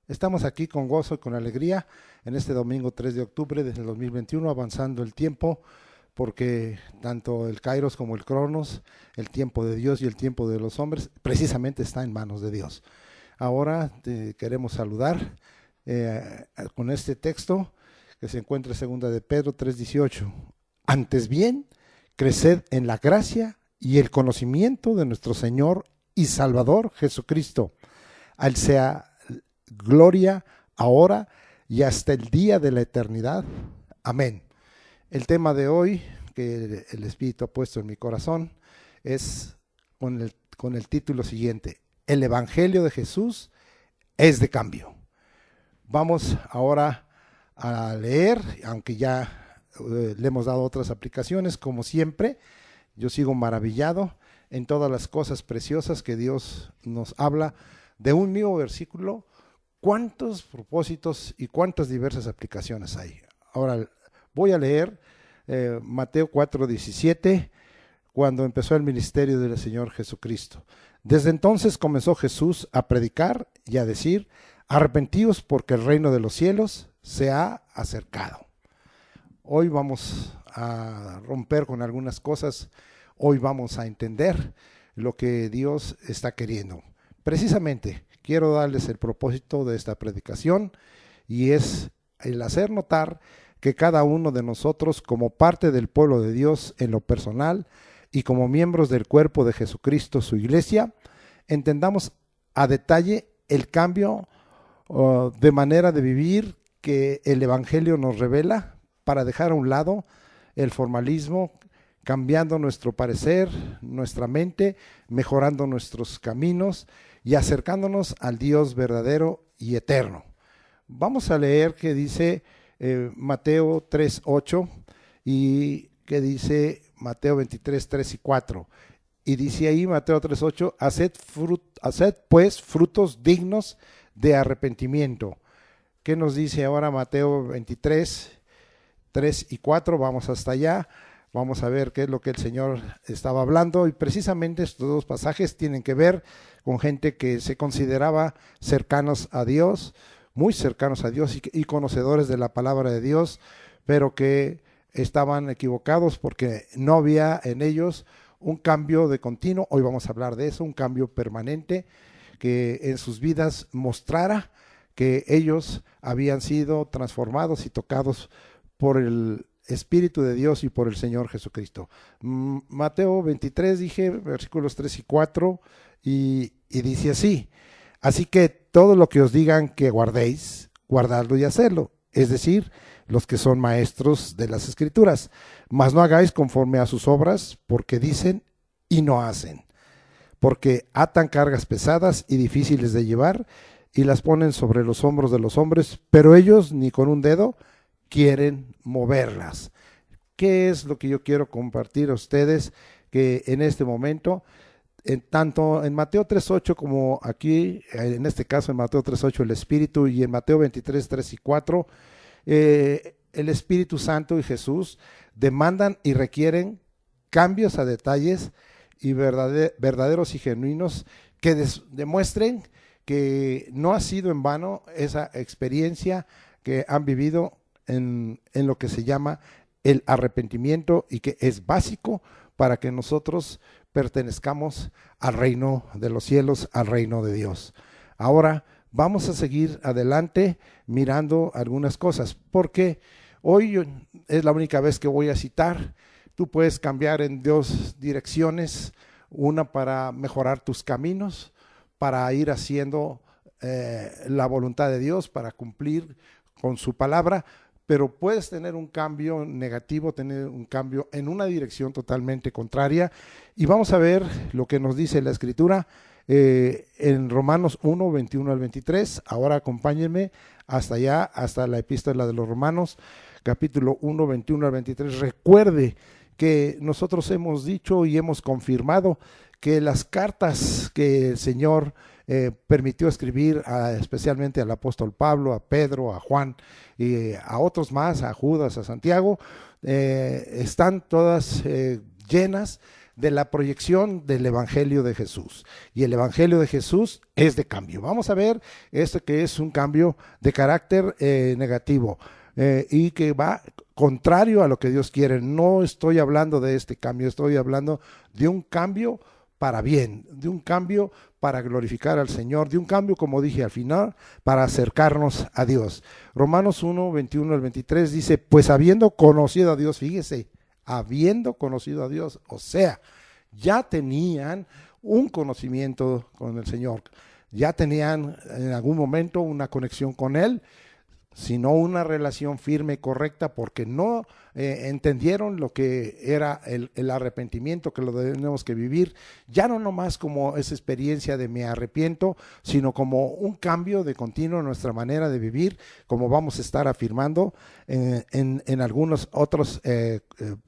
Estamos aquí con gozo y con alegría en este domingo 3 de octubre del 2021, avanzando el tiempo, porque tanto el Kairos como el Cronos, el tiempo de Dios y el tiempo de los hombres, precisamente está en manos de Dios. Ahora te queremos saludar con este texto que se encuentra en segunda de Pedro 3:18. Antes bien, creced en la gracia y el conocimiento de nuestro Señor y Salvador Jesucristo. A Él sea gloria ahora y hasta el día de la eternidad. Amén. El tema de hoy que el Espíritu ha puesto en mi corazón es con el título siguiente: El Evangelio de Jesús es de cambio. Vamos ahora a leer, aunque ya le hemos dado otras aplicaciones, como siempre. Yo sigo maravillado en todas las cosas preciosas que Dios nos habla de un mismo versículo. ¿Cuántos propósitos y cuántas diversas aplicaciones hay? Ahora voy a leer Mateo 4:17, cuando empezó el ministerio del Señor Jesucristo. Desde entonces comenzó Jesús a predicar y a decir: arrepentíos porque el reino de los cielos se ha acercado. Hoy vamos a romper con algunas cosas, hoy vamos a entender lo que Dios está queriendo. Precisamente quiero darles el propósito de esta predicación, y es el hacer notar que cada uno de nosotros, como parte del pueblo de Dios en lo personal y como miembros del cuerpo de Jesucristo, su iglesia, entendamos a detalle el cambio de manera de vivir que el Evangelio nos revela, para dejar a un lado el formalismo, cambiando nuestro parecer, nuestra mente, mejorando nuestros caminos y acercándonos al Dios verdadero y eterno. Vamos a leer que dice Mateo 3:8 y que dice Mateo 23, 3 y 4. Y dice ahí Mateo 3:8, haced pues frutos dignos de arrepentimiento. ¿Qué nos dice ahora Mateo 23, 3 y 4? Vamos hasta allá. Vamos a ver qué es lo que el Señor estaba hablando, y precisamente estos dos pasajes tienen que ver con gente que se consideraba cercanos a Dios, muy cercanos a Dios y conocedores de la palabra de Dios, pero que estaban equivocados porque no había en ellos un cambio de continuo. Hoy vamos a hablar de eso, un cambio permanente que en sus vidas mostrara que ellos habían sido transformados y tocados por el Espíritu de Dios y por el Señor Jesucristo. Mateo 23, dije, versículos 3 y 4, y dice así: así que todo lo que os digan que guardéis, guardadlo y hacedlo, es decir, los que son maestros de las Escrituras, mas no hagáis conforme a sus obras, porque dicen y no hacen, porque atan cargas pesadas y difíciles de llevar, y las ponen sobre los hombros de los hombres, pero ellos ni con un dedo quieren moverlas. ¿Qué es lo que yo quiero compartir a ustedes? Que en este momento, tanto en Mateo 3:8 como aquí, en este caso en Mateo 3:8 el Espíritu, y en Mateo 23, 3 y 4, el Espíritu Santo y Jesús demandan y requieren cambios a detalles y verdaderos y genuinos que demuestren que no ha sido en vano esa experiencia que han vivido en lo que se llama el arrepentimiento, y que es básico para que nosotros pertenezcamos al reino de los cielos, al reino de Dios. Ahora vamos a seguir adelante mirando algunas cosas, porque hoy es la única vez que voy a citar. Tú puedes cambiar en dos direcciones: una para mejorar tus caminos, para ir haciendo la voluntad de Dios, para cumplir con su palabra, pero puedes tener un cambio negativo, tener un cambio en una dirección totalmente contraria. Y vamos a ver lo que nos dice la Escritura en Romanos 1, 21 al 23. Ahora acompáñenme hasta allá, hasta la epístola de los Romanos, capítulo 1, 21 al 23. Recuerde que nosotros hemos dicho y hemos confirmado que las cartas que el Señor permitió escribir especialmente al apóstol Pablo, a Pedro, a Juan y a otros más, a Judas, a Santiago, están todas llenas de la proyección del Evangelio de Jesús. Y el Evangelio de Jesús es de cambio. Vamos a ver esto que es un cambio de carácter negativo y que va contrario a lo que Dios quiere. No estoy hablando de este cambio, estoy hablando de un cambio para bien, de un cambio para glorificar al Señor, de un cambio, como dije al final, para acercarnos a Dios. Romanos 1, 21 al 23 dice, pues habiendo conocido a Dios, fíjese, habiendo conocido a Dios, o sea, ya tenían un conocimiento con el Señor, ya tenían en algún momento una conexión con Él, sino una relación firme y correcta, porque no entendieron lo que era el arrepentimiento, que lo tenemos que vivir, ya no nomás como esa experiencia de me arrepiento, sino como un cambio de continuo en nuestra manera de vivir, como vamos a estar afirmando en algunos otros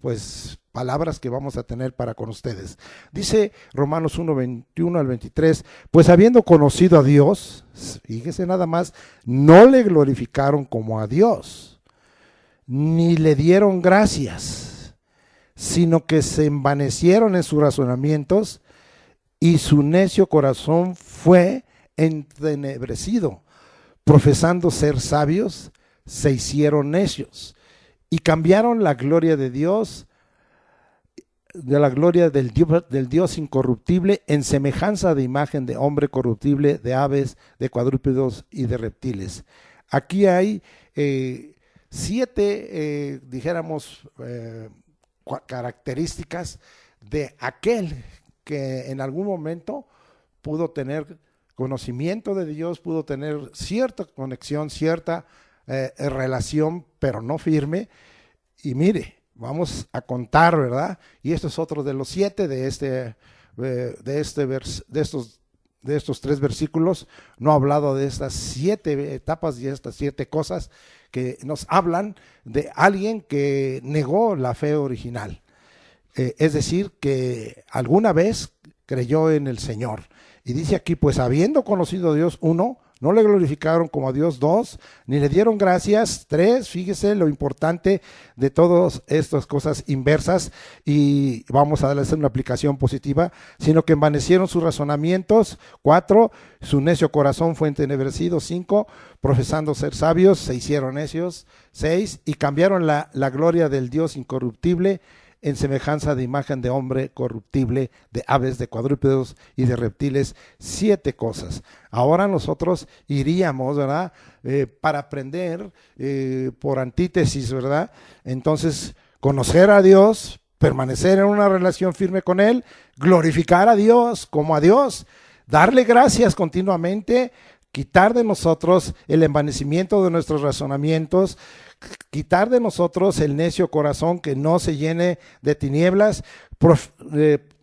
pues palabras que vamos a tener para con ustedes. Dice Romanos 1, 21 al 23, pues habiendo conocido a Dios, fíjese nada más, no le glorificaron como a Dios, ni le dieron gracias, sino que se envanecieron en sus razonamientos y su necio corazón fue entenebrecido. Profesando ser sabios, se hicieron necios y cambiaron la gloria de Dios, de la gloria del Dios incorruptible, en semejanza de imagen de hombre corruptible, de aves, de cuadrúpedos y de reptiles. Aquí hay 7, dijéramos, características de aquel que en algún momento pudo tener conocimiento de Dios, pudo tener cierta conexión, cierta relación, pero no firme. Y mire, vamos a contar, ¿verdad? Y esto es otro de los 7 de estos 3 versículos. No ha hablado de estas 7 etapas y estas 7 cosas que nos hablan de alguien que negó la fe original. Es decir, que alguna vez creyó en el Señor. Y dice aquí, pues habiendo conocido a Dios, 1, no le glorificaron como a Dios, 2, ni le dieron gracias, 3, fíjese lo importante de todas estas cosas inversas, y vamos a darles una aplicación positiva, sino que envanecieron sus razonamientos, 4, su necio corazón fue entenebrecido, 5, profesando ser sabios, se hicieron necios, 6, y cambiaron la gloria del Dios incorruptible en semejanza de imagen de hombre corruptible, de aves, de cuadrúpedos y de reptiles. 7 cosas. Ahora nosotros iríamos, ¿verdad? Para aprender por antítesis, ¿verdad? Entonces, conocer a Dios, permanecer en una relación firme con Él, glorificar a Dios como a Dios, darle gracias continuamente, quitar de nosotros el envanecimiento de nuestros razonamientos, quitar de nosotros el necio corazón que no se llene de tinieblas,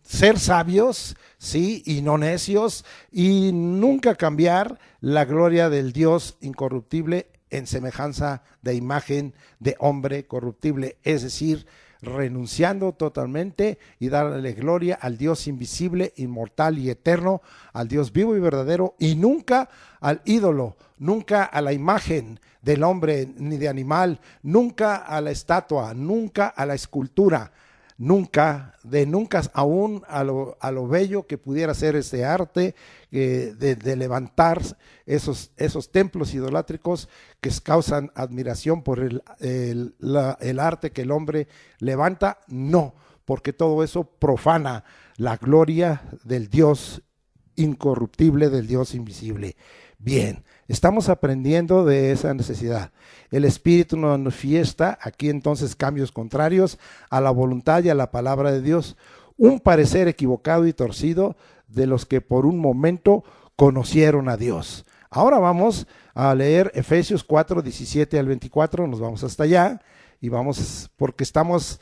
ser sabios, sí, y no necios, y nunca cambiar la gloria del Dios incorruptible en semejanza de imagen de hombre corruptible, es decir, renunciando totalmente y darle gloria al Dios invisible, inmortal y eterno, al Dios vivo y verdadero, y nunca al ídolo, nunca a la imagen del hombre ni de animal, nunca a la estatua, nunca a la escultura, nunca aún a lo bello que pudiera ser este arte de levantar esos templos idolátricos que causan admiración por el arte que el hombre levanta. No, porque todo eso profana la gloria del Dios incorruptible, del Dios invisible. Bien, estamos aprendiendo de esa necesidad. El Espíritu nos manifiesta aquí entonces cambios contrarios a la voluntad y a la palabra de Dios, un parecer equivocado y torcido de los que por un momento conocieron a Dios. Ahora vamos a leer Efesios 4, 17 al 24, nos vamos hasta allá y vamos, porque estamos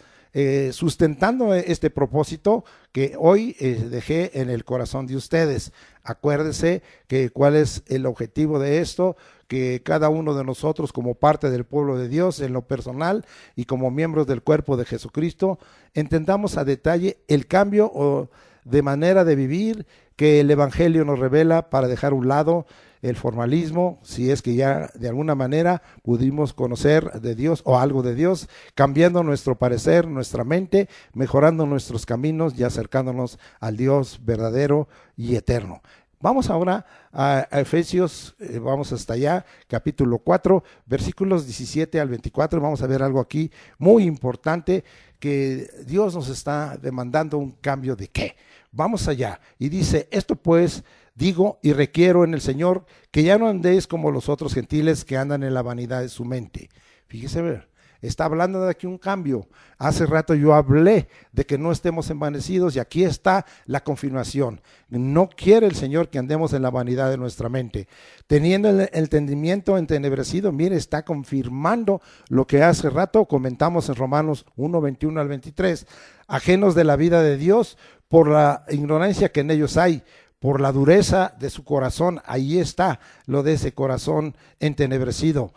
sustentando este propósito que hoy dejé en el corazón de ustedes. Acuérdense que cuál es el objetivo de esto, que cada uno de nosotros como parte del pueblo de Dios en lo personal y como miembros del cuerpo de Jesucristo, entendamos a detalle el cambio de manera de vivir que el Evangelio nos revela para dejar a un lado el formalismo, si es que ya de alguna manera pudimos conocer de Dios o algo de Dios, cambiando nuestro parecer, nuestra mente, mejorando nuestros caminos y acercándonos al Dios verdadero y eterno. Vamos ahora a Efesios, vamos hasta allá, capítulo 4, versículos 17 al 24. Vamos a ver algo aquí muy importante, que Dios nos está demandando un cambio de qué. Vamos allá. Y dice, esto pues digo y requiero en el Señor, que ya no andéis como los otros gentiles que andan en la vanidad de su mente. Fíjese, ver. Está hablando de aquí un cambio. Hace rato yo hablé de que no estemos envanecidos y aquí está la confirmación. No quiere el Señor que andemos en la vanidad de nuestra mente. Teniendo el entendimiento entenebrecido, mire, está confirmando lo que hace rato comentamos en Romanos 1, 21 al 23. Ajenos de la vida de Dios por la ignorancia que en ellos hay, por la dureza de su corazón. Ahí está lo de ese corazón entenebrecido.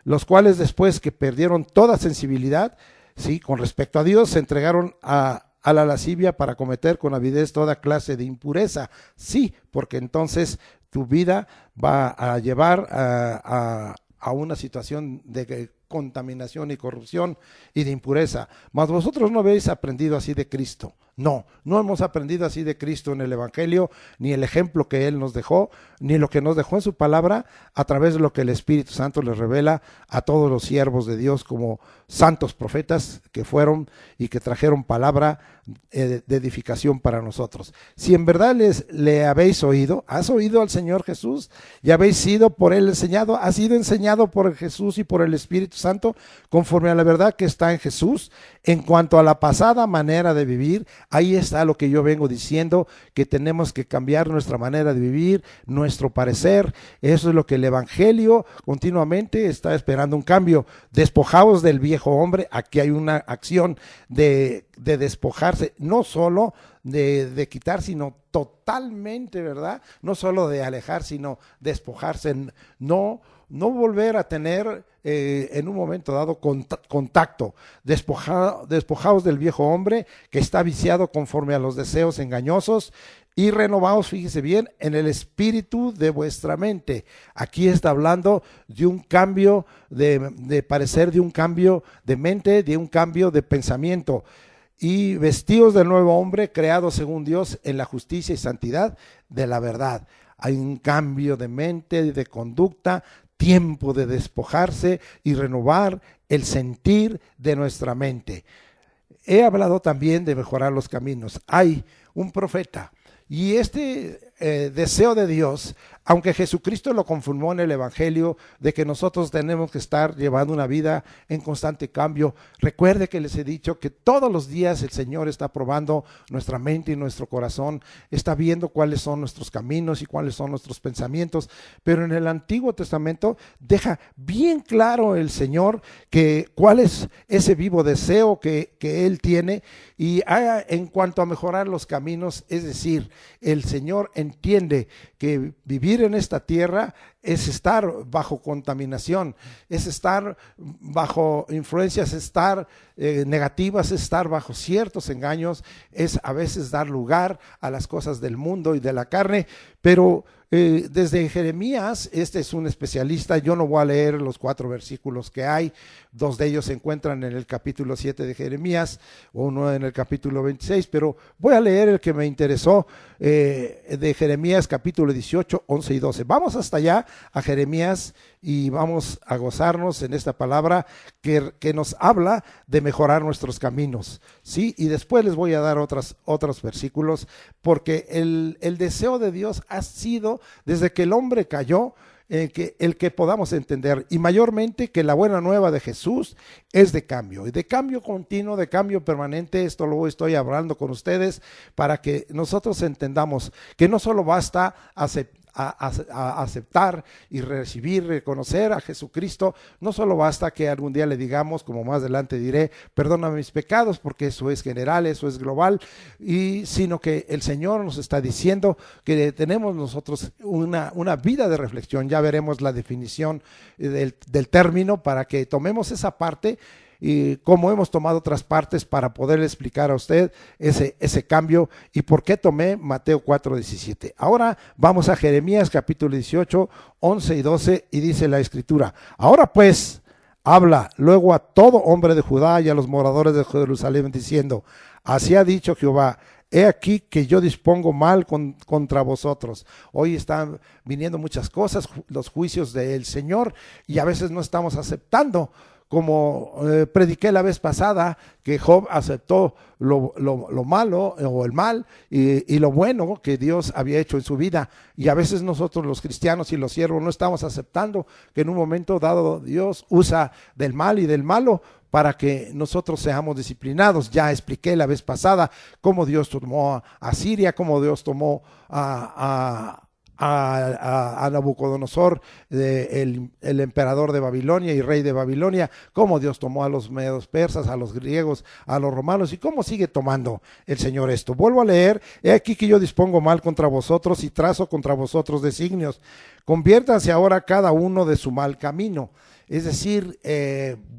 Los cuales después que perdieron toda sensibilidad, sí, con respecto a Dios, se entregaron a la lascivia para cometer con avidez toda clase de impureza. Sí, porque entonces tu vida va a llevar a una situación de contaminación y corrupción y de impureza. Mas vosotros no habéis aprendido así de Cristo. No hemos aprendido así de Cristo en el Evangelio, ni el ejemplo que Él nos dejó, ni lo que nos dejó en su palabra, a través de lo que el Espíritu Santo les revela a todos los siervos de Dios como santos profetas que fueron y que trajeron palabra de edificación para nosotros. Si en verdad le habéis oído, has oído al Señor Jesús y habéis sido por Él enseñado, has sido enseñado por Jesús y por el Espíritu Santo, conforme a la verdad que está en Jesús. En cuanto a la pasada manera de vivir, ahí está lo que yo vengo diciendo, que tenemos que cambiar nuestra manera de vivir, nuestro parecer. Eso es lo que el Evangelio continuamente está esperando, un cambio. Despojaos del viejo hombre. Aquí hay una acción de despojarse, no solo de quitar, sino totalmente, ¿verdad? No solo de alejar, sino despojarse, no volver a tener en un momento dado contacto. Despojaos del viejo hombre que está viciado conforme a los deseos engañosos y renovaos, fíjese bien, en el espíritu de vuestra mente. Aquí está hablando de un cambio de parecer, de un cambio de mente, de un cambio de pensamiento. Y vestidos del nuevo hombre, creado según Dios en la justicia y santidad de la verdad. Hay un cambio de mente y de conducta, tiempo de despojarse y renovar el sentir de nuestra mente. He hablado también de mejorar los caminos. Hay un profeta y este deseo de Dios, aunque Jesucristo lo confirmó en el Evangelio, de que nosotros tenemos que estar llevando una vida en constante cambio. Recuerde que les he dicho que todos los días el Señor está probando nuestra mente y nuestro corazón, está viendo cuáles son nuestros caminos y cuáles son nuestros pensamientos, pero en el Antiguo Testamento deja bien claro el Señor que cuál es ese vivo deseo que Él tiene, y en cuanto a mejorar los caminos, es decir, el Señor entiende que vivir en esta tierra es estar bajo contaminación, es estar bajo influencias, estar negativas, es estar bajo ciertos engaños, es a veces dar lugar a las cosas del mundo y de la carne, pero desde Jeremías, este es un especialista, yo no voy a leer los 4 versículos que hay, 2 de ellos se encuentran en el capítulo 7 de Jeremías, uno en el capítulo 26, pero voy a leer el que me interesó, de Jeremías capítulo 18, 11 y 12. Vamos hasta allá a Jeremías y vamos a gozarnos en esta palabra que nos habla de mejorar nuestros caminos, ¿sí? Y después les voy a dar otros versículos, porque el deseo de Dios ha sido, desde que el hombre cayó, el que podamos entender, y mayormente que la buena nueva de Jesús es de cambio, y de cambio continuo, de cambio permanente. Esto lo estoy hablando con ustedes para que nosotros entendamos que no solo basta aceptar y recibir, reconocer a Jesucristo, no solo basta que algún día le digamos, como más adelante diré, perdóname mis pecados, porque eso es general, eso es global, sino que el Señor nos está diciendo que tenemos nosotros una vida de reflexión. Ya veremos la definición del término para que tomemos esa parte y cómo hemos tomado otras partes para poderle explicar a usted ese cambio y por qué tomé Mateo 4:17. Ahora vamos a Jeremías capítulo 18, 11 y 12 y dice la escritura: ahora pues, habla luego a todo hombre de Judá y a los moradores de Jerusalén diciendo: así ha dicho Jehová, he aquí que yo dispongo mal contra vosotros. Hoy están viniendo muchas cosas, los juicios del Señor, y a veces no estamos aceptando. Como prediqué la vez pasada, que Job aceptó lo malo o el mal y lo bueno que Dios había hecho en su vida. Y a veces nosotros los cristianos y los siervos no estamos aceptando que en un momento dado Dios usa del mal y del malo para que nosotros seamos disciplinados. Ya expliqué la vez pasada cómo Dios tomó a Siria, cómo Dios tomó a Nabucodonosor, el emperador de Babilonia y rey de Babilonia, cómo Dios tomó a los medos persas, a los griegos, a los romanos, y cómo sigue tomando el Señor esto. Vuelvo a leer: he aquí que yo dispongo mal contra vosotros y trazo contra vosotros designios. Conviértanse ahora cada uno de su mal camino. Es decir,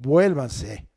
vuélvanse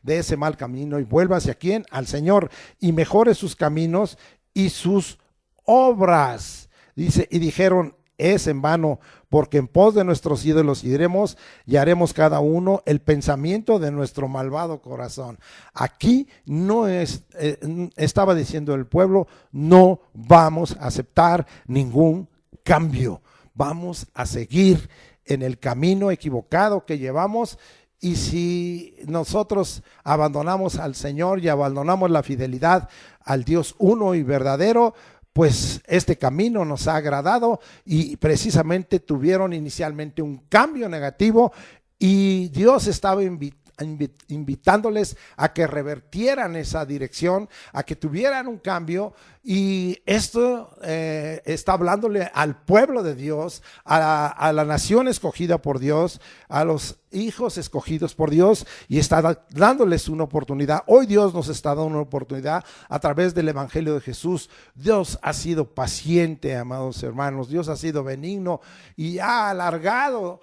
de ese mal camino y vuélvanse ¿a quién? Al Señor, y mejore sus caminos y sus obras. Dice, y dijeron: es en vano, porque en pos de nuestros ídolos iremos y haremos cada uno el pensamiento de nuestro malvado corazón. Aquí no estaba diciendo el pueblo: no vamos a aceptar ningún cambio, vamos a seguir en el camino equivocado que llevamos. Y si nosotros abandonamos al Señor y abandonamos la fidelidad al Dios uno y verdadero, pues este camino nos ha agradado, y precisamente tuvieron inicialmente un cambio negativo, y Dios estaba invitándoles a que revertieran esa dirección, a que tuvieran un cambio. Y esto está hablándole al pueblo de Dios, a la nación escogida por Dios, a los hijos escogidos por Dios, y está dándoles una oportunidad. Hoy Dios nos está dando una oportunidad a través del Evangelio de Jesús. Dios ha sido paciente, amados hermanos. Dios ha sido benigno y ha alargado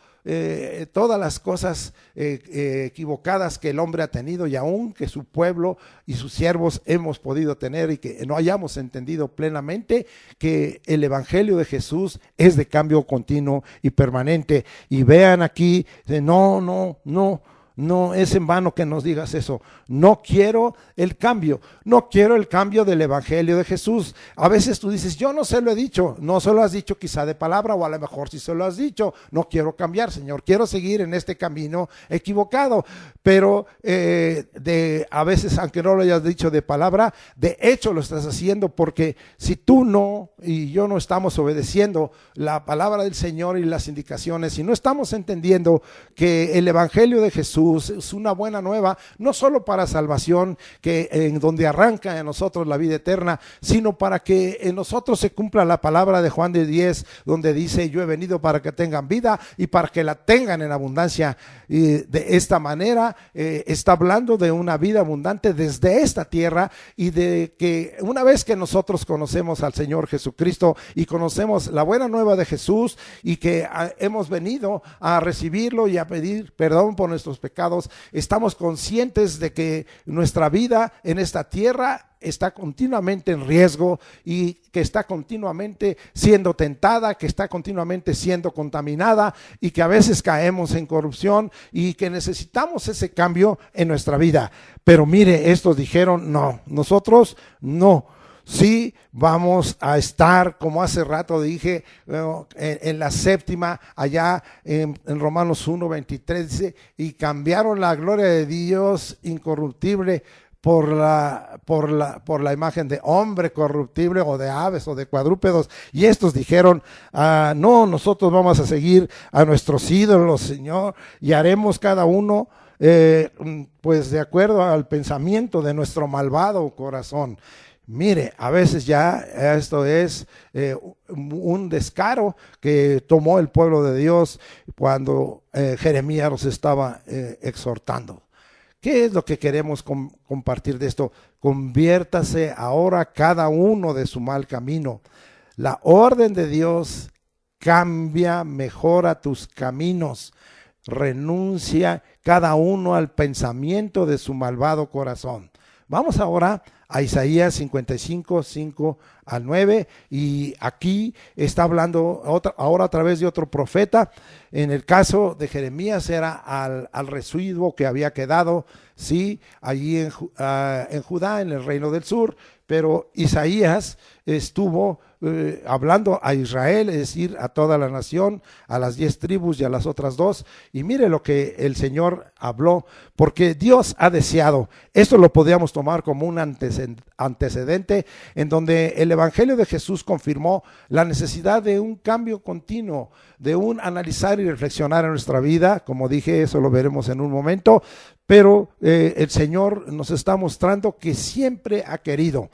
todas las cosas equivocadas que el hombre ha tenido, y aún que su pueblo y sus siervos hemos podido tener, y que no hayamos entendido plenamente que el Evangelio de Jesús es de cambio continuo y permanente. Y vean aquí, no es en vano que nos digas eso. No quiero el cambio del Evangelio de Jesús. A veces tú dices: yo no se lo he dicho. No se lo has dicho quizá de palabra, o a lo mejor sí se lo has dicho. No quiero cambiar, Señor, quiero seguir en este camino equivocado. Pero a veces, aunque no lo hayas dicho de palabra, de hecho lo estás haciendo, porque si tú no y yo no estamos obedeciendo la palabra del Señor y las indicaciones, si no estamos entendiendo que el Evangelio de Jesús es una buena nueva, no solo para salvación, que en donde arranca en nosotros la vida eterna, sino para que en nosotros se cumpla la palabra de Juan 10, donde dice: yo he venido para que tengan vida y para que la tengan en abundancia. Y de esta manera está hablando de una vida abundante desde esta tierra, y de que una vez que nosotros conocemos al Señor Jesucristo y conocemos la buena nueva de Jesús, y que hemos venido a recibirlo y a pedir perdón por nuestros pecados, estamos conscientes de que nuestra vida en esta tierra está continuamente en riesgo, y que está continuamente siendo tentada, que está continuamente siendo contaminada, y que a veces caemos en corrupción, y que necesitamos ese cambio en nuestra vida. Pero mire, estos dijeron: no, nosotros no. Sí, vamos a estar, como hace rato dije, en la séptima, allá en Romanos 1:23, dice: y cambiaron la gloria de Dios incorruptible por la imagen de hombre corruptible, o de aves, o de cuadrúpedos. Y estos dijeron: no, nosotros vamos a seguir a nuestros ídolos, Señor, y haremos cada uno pues de acuerdo al pensamiento de nuestro malvado corazón. Mire, a veces ya esto es un descaro que tomó el pueblo de Dios cuando Jeremías los estaba exhortando. ¿Qué es lo que queremos compartir de esto? Conviértase ahora cada uno de su mal camino. La orden de Dios: cambia, mejora tus caminos. renuncia cada uno al pensamiento de su malvado corazón. Vamos ahora a Isaías 55, 5 al 9, y aquí está hablando ahora a través de otro profeta. En el caso de Jeremías era al residuo que había quedado, sí, allí en Judá, en el reino del sur, pero Isaías estuvo hablando a Israel, es decir, a toda la nación, a las 10 tribus y a las otras 2, y mire lo que el Señor habló, porque Dios ha deseado, esto lo podríamos tomar como un antecedente en donde el Evangelio de Jesús confirmó la necesidad de un cambio continuo, de un analizar y reflexionar en nuestra vida, como dije, eso lo veremos en un momento, pero el Señor nos está mostrando que siempre ha querido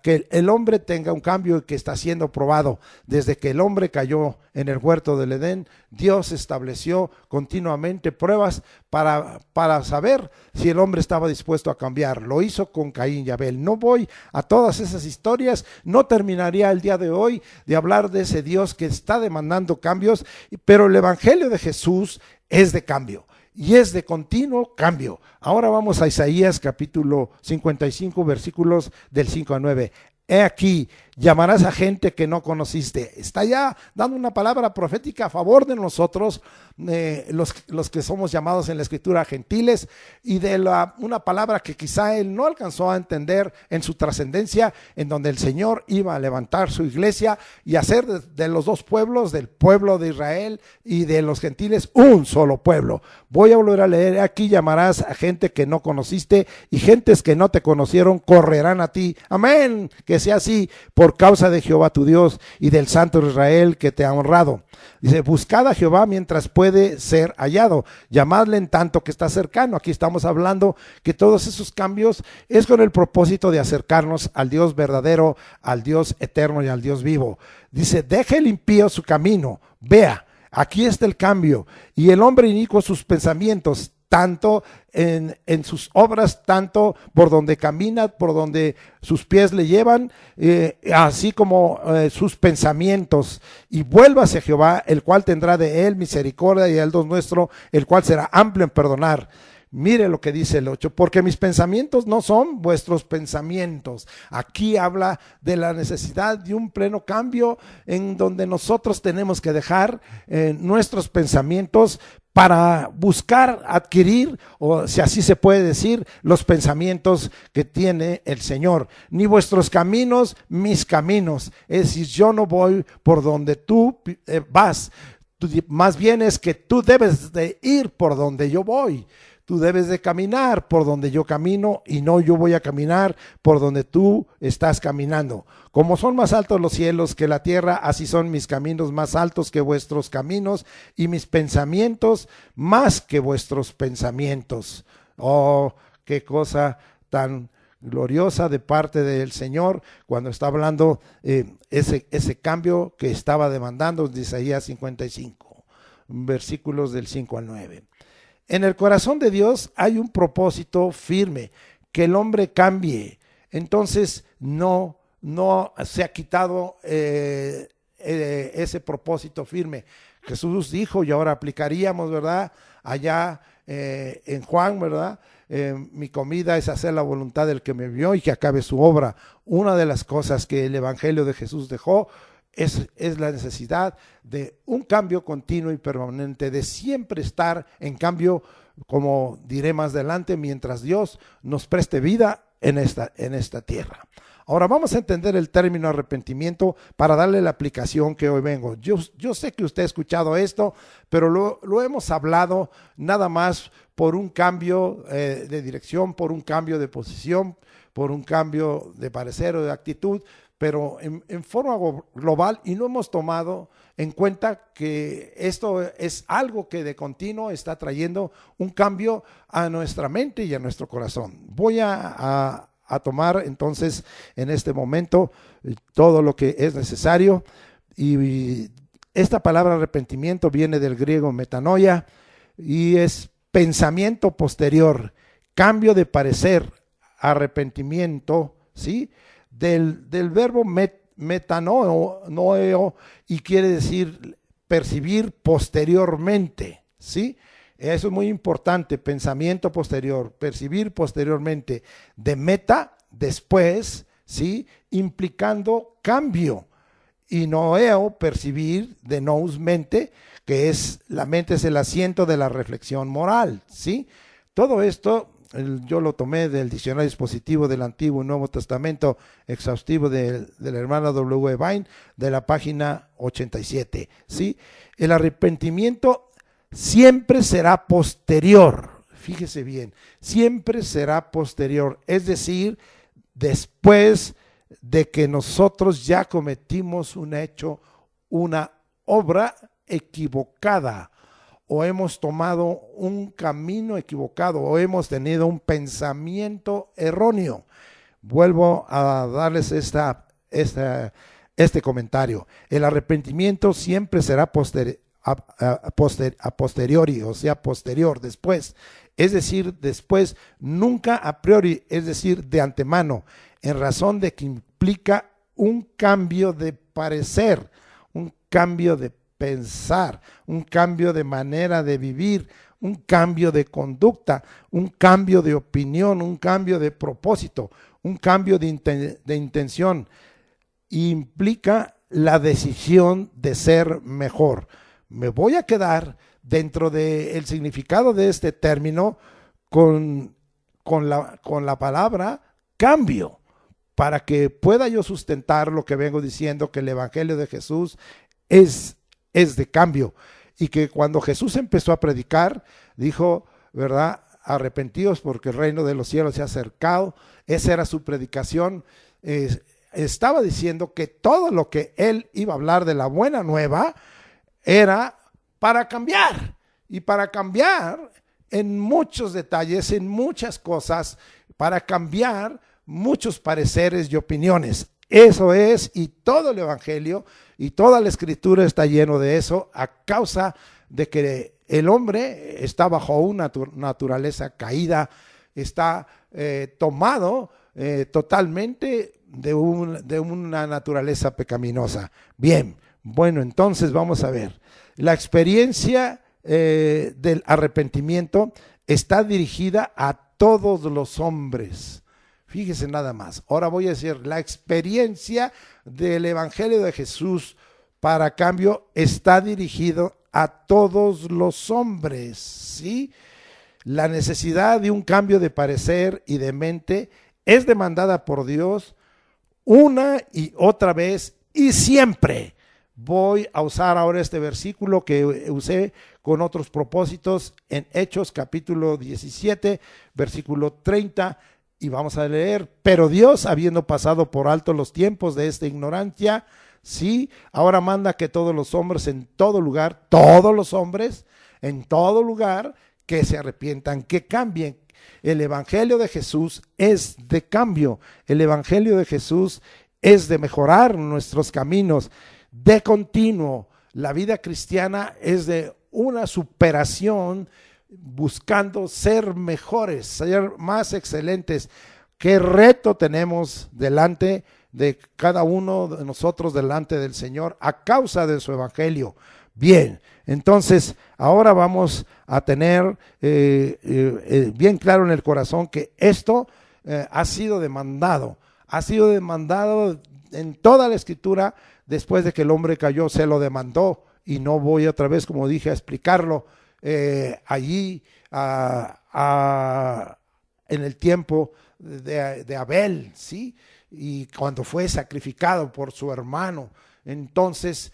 que el hombre tenga un cambio y que está siendo probado. Desde que el hombre cayó en el huerto del Edén, Dios estableció continuamente pruebas para saber si el hombre estaba dispuesto a cambiar. Lo hizo con Caín y Abel. No voy a todas esas historias, no terminaría el día de hoy de hablar de ese Dios que está demandando cambios, pero el Evangelio de Jesús es de cambio. Y es de continuo cambio. Ahora vamos a Isaías capítulo 55, versículos del 5 al 9. He aquí, llamarás a gente que no conociste. Está ya dando una palabra profética a favor de nosotros, los que somos llamados en la Escritura gentiles, y de una palabra que quizá él no alcanzó a entender en su trascendencia, en donde el Señor iba a levantar su iglesia y hacer de los dos pueblos, del pueblo de Israel y de los gentiles, un solo pueblo. Voy a volver a leer: aquí llamarás a gente que no conociste, y gentes que no te conocieron correrán a ti. Amén, que sea así, por causa de Jehová tu Dios y del Santo de Israel que te ha honrado. Dice: buscad a Jehová mientras puede ser hallado, llamadle en tanto que está cercano. Aquí estamos hablando que todos esos cambios es con el propósito de acercarnos al Dios verdadero, al Dios eterno y al Dios vivo. Dice: deje el impío su camino, vea, aquí está el cambio, y el hombre inicuo sus pensamientos, tanto en sus obras, tanto por donde camina, por donde sus pies le llevan, así como sus pensamientos. Y vuélvase a Jehová, el cual tendrá de él misericordia, y el Dios nuestro, el cual será amplio en perdonar. Mire lo que dice el 8: porque mis pensamientos no son vuestros pensamientos. Aquí habla de la necesidad de un pleno cambio, en donde nosotros tenemos que dejar nuestros pensamientos para buscar adquirir, o si así se puede decir, los pensamientos que tiene el Señor. Ni vuestros caminos, mis caminos. Es decir, yo no voy por donde tú vas. Más bien es que tú debes de ir por donde yo voy. Tú debes de caminar por donde yo camino, y no yo voy a caminar por donde tú estás caminando. Como son más altos los cielos que la tierra, así son mis caminos más altos que vuestros caminos, y mis pensamientos más que vuestros pensamientos. Oh, qué cosa tan gloriosa de parte del Señor cuando está hablando ese cambio que estaba demandando de Isaías 55, versículos del 5 al 9. En el corazón de Dios hay un propósito firme, que el hombre cambie. Entonces no se ha quitado ese propósito firme. Jesús dijo, y ahora aplicaríamos, ¿verdad? Allá en Juan, ¿verdad? Mi comida es hacer la voluntad del que me envió y que acabe su obra. Una de las cosas que el Evangelio de Jesús dejó es la necesidad de un cambio continuo y permanente, de siempre estar en cambio, como diré más adelante, mientras Dios nos preste vida en esta tierra. Ahora vamos a entender el término arrepentimiento para darle la aplicación que hoy vengo. Yo sé que usted ha escuchado esto, pero lo hemos hablado nada más por un cambio de dirección, por un cambio de posición, por un cambio de parecer o de actitud, pero en forma global, y no hemos tomado en cuenta que esto es algo que de continuo está trayendo un cambio a nuestra mente y a nuestro corazón. Voy a tomar entonces en este momento todo lo que es necesario, y esta palabra arrepentimiento viene del griego metanoia y es pensamiento posterior, cambio de parecer, arrepentimiento, ¿sí? Del verbo metanoeo, y quiere decir percibir posteriormente, ¿sí? Eso es muy importante, pensamiento posterior, percibir posteriormente, de meta, después, ¿sí? Implicando cambio. Y noeo, percibir, de nous, mente, que es, la mente es el asiento de la reflexión moral, ¿sí? Todo esto yo lo tomé del diccionario expositivo del Antiguo y Nuevo Testamento exhaustivo de la hermana W. Vine, de la página 87, ¿sí? El arrepentimiento siempre será posterior, fíjese bien, siempre será posterior, es decir, después de que nosotros ya cometimos un hecho, una obra equivocada, o hemos tomado un camino equivocado, o hemos tenido un pensamiento erróneo. Vuelvo a darles este comentario. El arrepentimiento siempre será a posteriori, o sea, posterior, después. Es decir, después, nunca a priori, es decir, de antemano, en razón de que implica un cambio de parecer, un cambio de pensar, un cambio de manera de vivir, un cambio de conducta, un cambio de opinión, un cambio de propósito, un cambio de intención. Implica la decisión de ser mejor. Me voy a quedar dentro del significado de este término con la palabra cambio, para que pueda yo sustentar lo que vengo diciendo, que el Evangelio de Jesús es de cambio, y que cuando Jesús empezó a predicar, dijo, ¿verdad? Arrepentíos porque el reino de los cielos se ha acercado. Esa era su predicación. Estaba diciendo que todo lo que él iba a hablar de la buena nueva era para cambiar, y para cambiar en muchos detalles, en muchas cosas, para cambiar muchos pareceres y opiniones. Eso es, y todo el Evangelio y toda la Escritura está lleno de eso, a causa de que el hombre está bajo una naturaleza caída, está tomado totalmente de una naturaleza pecaminosa. Bien, bueno, entonces vamos a ver. La experiencia del arrepentimiento está dirigida a todos los hombres. Fíjese nada más. Ahora voy a decir, la experiencia del Evangelio de Jesús para cambio está dirigido a todos los hombres, ¿sí? La necesidad de un cambio de parecer y de mente es demandada por Dios una y otra vez y siempre. Voy a usar ahora este versículo que usé con otros propósitos en Hechos capítulo 17, versículo 30, y vamos a leer: pero Dios, habiendo pasado por alto los tiempos de esta ignorancia, sí, ahora manda que todos los hombres en todo lugar, todos los hombres en todo lugar, que se arrepientan, que cambien. El Evangelio de Jesús es de cambio. El Evangelio de Jesús es de mejorar nuestros caminos de continuo. La vida cristiana es de una superación, buscando ser mejores, ser más excelentes. ¿Qué reto tenemos delante de cada uno de nosotros delante del Señor a causa de su Evangelio? Bien, entonces ahora vamos a tener bien claro en el corazón que esto ha sido demandado en toda la Escritura. Después de que el hombre cayó, se lo demandó, y no voy otra vez, como dije, a explicarlo allí en el tiempo de Abel, ¿sí? Y cuando fue sacrificado por su hermano. Entonces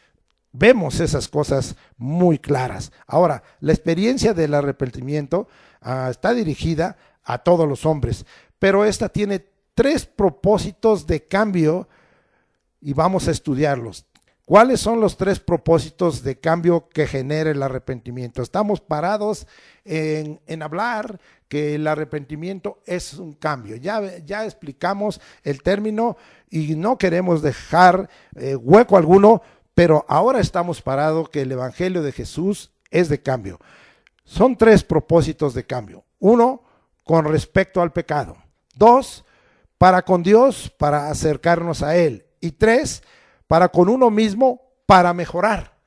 vemos esas cosas muy claras. Ahora, la experiencia del arrepentimiento está dirigida a todos los hombres, pero esta tiene 3 propósitos de cambio y vamos a estudiarlos. ¿Cuáles son los 3 propósitos de cambio que genera el arrepentimiento? Estamos parados en hablar que el arrepentimiento es un cambio. Ya explicamos el término y no queremos dejar hueco alguno, pero ahora estamos parados que el Evangelio de Jesús es de cambio. Son 3 propósitos de cambio. 1, con respecto al pecado. 2, para con Dios, para acercarnos a Él. Y 3, para con uno mismo, para mejorar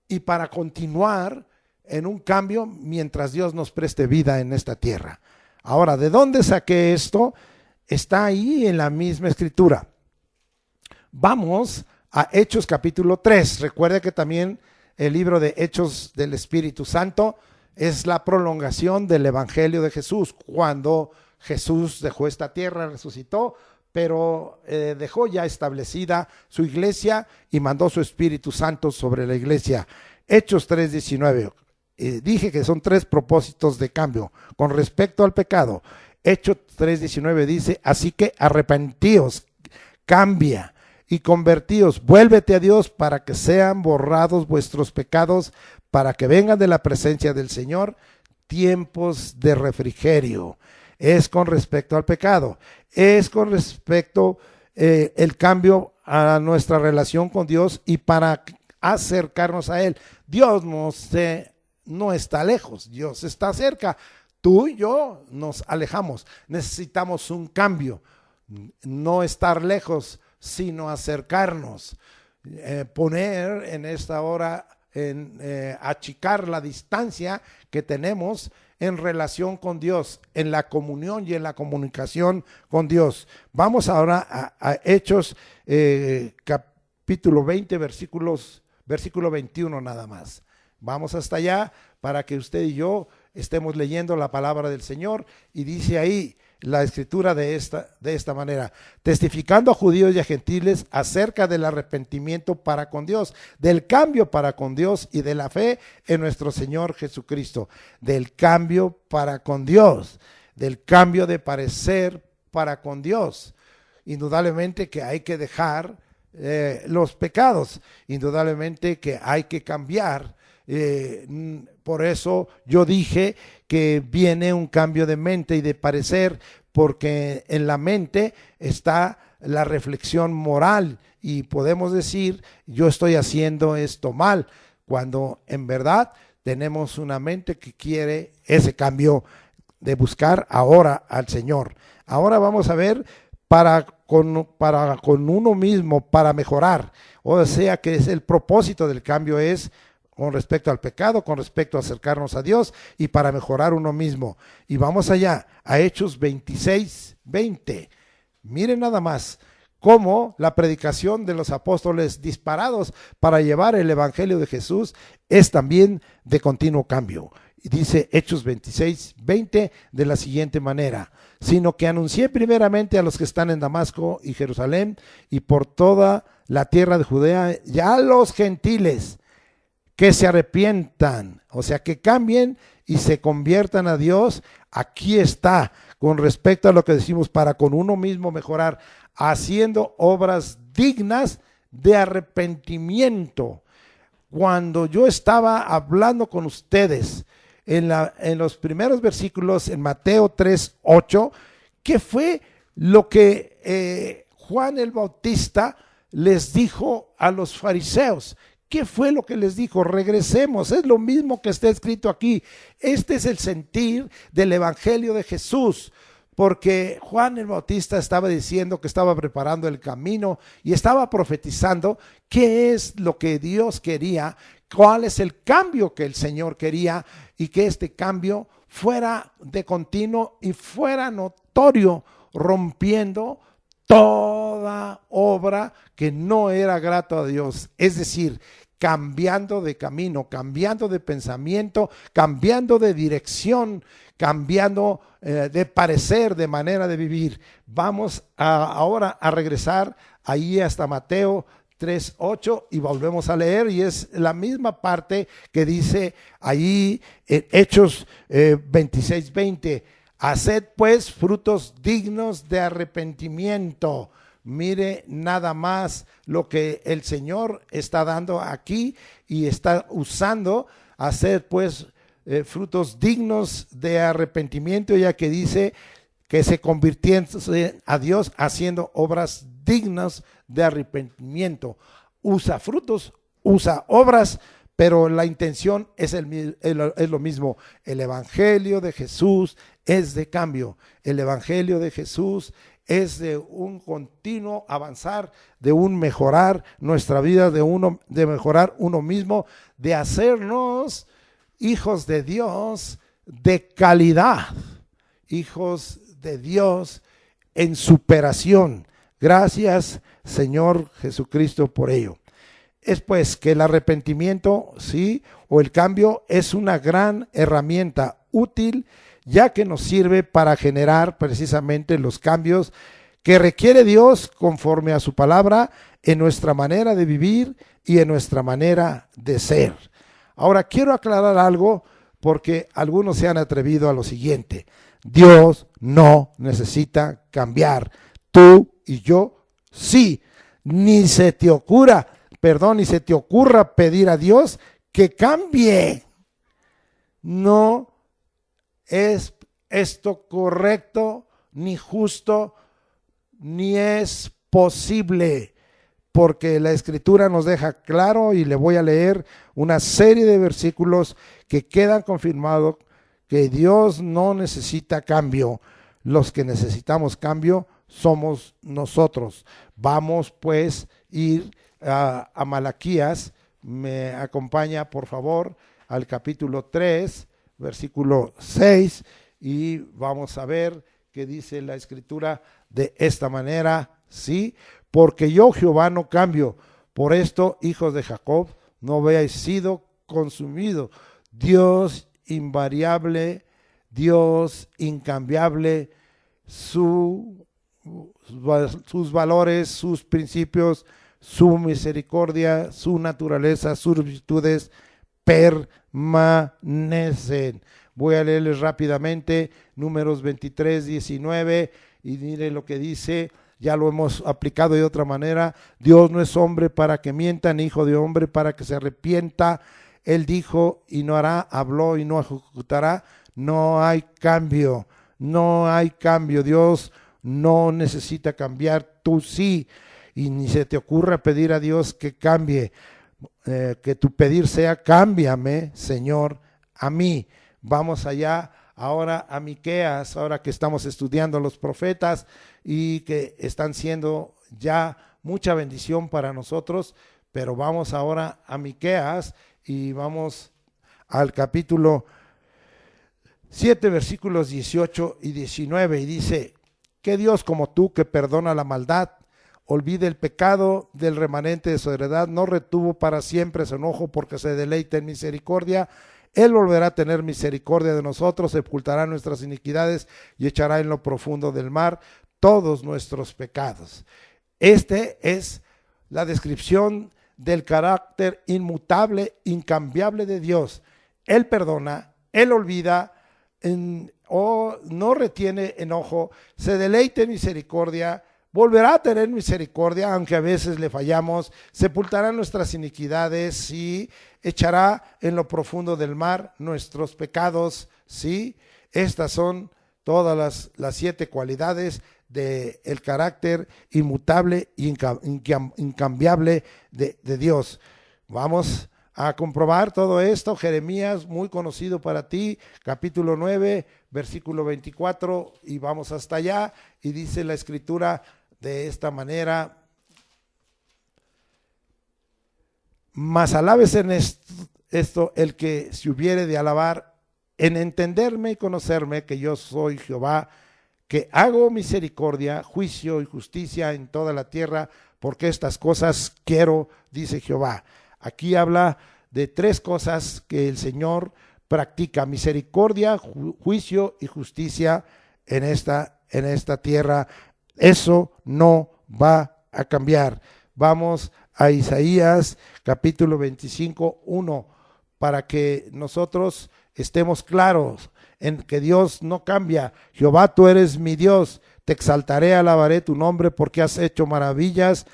y para continuar en un cambio mientras Dios nos preste vida en esta tierra. Ahora, ¿de dónde saqué esto? Está ahí en la misma escritura. Vamos a Hechos capítulo 3. Recuerde que también el libro de Hechos del Espíritu Santo es la prolongación del Evangelio de Jesús. Cuando Jesús dejó esta tierra, resucitó, pero dejó ya establecida su iglesia y mandó su Espíritu Santo sobre la iglesia. Hechos 3:19. Dije que son 3 propósitos de cambio con respecto al pecado. Hechos 3:19 dice: así que arrepentíos, cambia y convertíos, vuélvete a Dios para que sean borrados vuestros pecados, para que vengan de la presencia del Señor tiempos de refrigerio. Es con respecto al pecado, es con respecto el cambio a nuestra relación con Dios y para acercarnos a Él. Dios no está lejos, Dios está cerca. Tú y yo nos alejamos, necesitamos un cambio, no estar lejos, sino acercarnos, poner en esta hora, achicar la distancia que tenemos en relación con Dios, en la comunión y en la comunicación con Dios. Vamos ahora a Hechos capítulo 20, versículo 21 nada más. Vamos hasta allá para que usted y yo estemos leyendo la palabra del Señor, y dice ahí la escritura de esta manera: testificando a judíos y a gentiles acerca del arrepentimiento para con Dios, del cambio para con Dios y de la fe en nuestro Señor Jesucristo. Del cambio para con Dios, del cambio de parecer para con Dios. Indudablemente que hay que dejar los pecados, indudablemente que hay que cambiar. Por eso yo dije que viene un cambio de mente y de parecer, porque en la mente está la reflexión moral y podemos decir: yo estoy haciendo esto mal, cuando en verdad tenemos una mente que quiere ese cambio de buscar ahora al Señor. Ahora vamos a ver para con uno mismo, para mejorar. O sea que es el propósito del cambio, es con respecto al pecado, con respecto a acercarnos a Dios y para mejorar uno mismo. Y vamos allá a Hechos 26:20. Miren nada más cómo la predicación de los apóstoles disparados para llevar el evangelio de Jesús es también de continuo cambio. Y dice Hechos 26:20 de la siguiente manera: sino que anuncié primeramente a los que están en Damasco y Jerusalén y por toda la tierra de Judea y a los gentiles que se arrepientan, o sea, que cambien y se conviertan a Dios. Aquí está, con respecto a lo que decimos, para con uno mismo mejorar, haciendo obras dignas de arrepentimiento. Cuando yo estaba hablando con ustedes en los primeros versículos, en Mateo 3:8, ¿qué fue lo que Juan el Bautista les dijo a los fariseos? ¿Qué fue lo que les dijo? Regresemos, es lo mismo que está escrito aquí. Este es el sentir del evangelio de Jesús, porque Juan el Bautista estaba diciendo que estaba preparando el camino y estaba profetizando qué es lo que Dios quería, cuál es el cambio que el Señor quería, y que este cambio fuera de continuo y fuera notorio, rompiendo toda obra que no era grato a Dios. Es decir, cambiando de camino, cambiando de pensamiento, cambiando de dirección, cambiando de parecer, de manera de vivir. Vamos ahora a regresar ahí hasta Mateo 3:8 y volvemos a leer, y es la misma parte que dice ahí en Hechos 26:20. Haced pues frutos dignos de arrepentimiento. Mire nada más lo que el Señor está dando aquí y está usando. Hacer pues frutos dignos de arrepentimiento, ya que dice que se convirtiéndose a Dios haciendo obras dignas de arrepentimiento. Usa frutos, usa obras, pero la intención es lo mismo. El evangelio de Jesús es de cambio. El evangelio de Jesús es de un continuo avanzar, de un mejorar nuestra vida, de mejorar uno mismo, de hacernos hijos de Dios de calidad, hijos de Dios en superación. Gracias, Señor Jesucristo, por ello. Es pues que el arrepentimiento, sí, o el cambio es una gran herramienta útil, ya que nos sirve para generar precisamente los cambios que requiere Dios conforme a su palabra en nuestra manera de vivir y en nuestra manera de ser. Ahora quiero aclarar algo porque algunos se han atrevido a lo siguiente: Dios no necesita cambiar, tú y yo sí. Ni se te ocurra pedir a Dios que cambie. No es esto correcto, ni justo, ni es posible, porque la Escritura nos deja claro, y le voy a leer una serie de versículos que quedan confirmados que Dios no necesita cambio. Los que necesitamos cambio somos nosotros. Vamos pues a ir a Malaquías. Me acompaña por favor al capítulo 3, versículo 6, y vamos a ver qué dice la Escritura de esta manera, ¿sí? Porque yo, Jehová, no cambio. Por esto, hijos de Jacob, no habéis sido consumidos. Dios invariable, Dios incambiable, sus valores, sus principios, su misericordia, su naturaleza, sus virtudes permanecen. Voy a leerles rápidamente Números 23, 19, y mire lo que dice. Ya lo hemos aplicado de otra manera. Dios no es hombre para que mienta, ni hijo de hombre para que se arrepienta. Él dijo y no hará, habló y no ejecutará. No hay cambio, no hay cambio. Dios no necesita cambiar, tú sí. Y ni se te ocurra pedir a Dios que cambie, que tu pedir sea: cámbiame, Señor, a mí. Vamos allá ahora a Miqueas, ahora que estamos estudiando los profetas y que están siendo ya mucha bendición para nosotros, pero vamos ahora a Miqueas y vamos al capítulo 7, versículos 18 y 19, y dice: ¿qué Dios como tú, que perdona la maldad, olvide el pecado del remanente de su heredad, no retuvo para siempre su enojo, porque se deleita en misericordia? Él volverá a tener misericordia de nosotros, sepultará nuestras iniquidades y echará en lo profundo del mar todos nuestros pecados. Este es la descripción del carácter inmutable, incambiable de Dios. Él perdona, Él olvida, no retiene enojo, se deleita en misericordia, volverá a tener misericordia, aunque a veces le fallamos, sepultará nuestras iniquidades, sí, echará en lo profundo del mar nuestros pecados, sí. Estas son todas las 7 cualidades del carácter inmutable e incambiable de Dios. Vamos a comprobar todo esto. Jeremías, muy conocido para ti, capítulo 9, versículo 24, y vamos hasta allá, y dice la Escritura de esta manera: mas alabes en esto el que se hubiere de alabar, en entenderme y conocerme que yo soy Jehová, que hago misericordia, juicio y justicia en toda la tierra, porque estas cosas quiero, dice Jehová. Aquí habla de 3 cosas que el Señor practica: misericordia, juicio y justicia en esta tierra. Eso no va a cambiar. Vamos a Isaías capítulo 25, 1, para que nosotros estemos claros en que Dios no cambia. Jehová, tú eres mi Dios, te exaltaré, alabaré tu nombre, porque has hecho maravillas.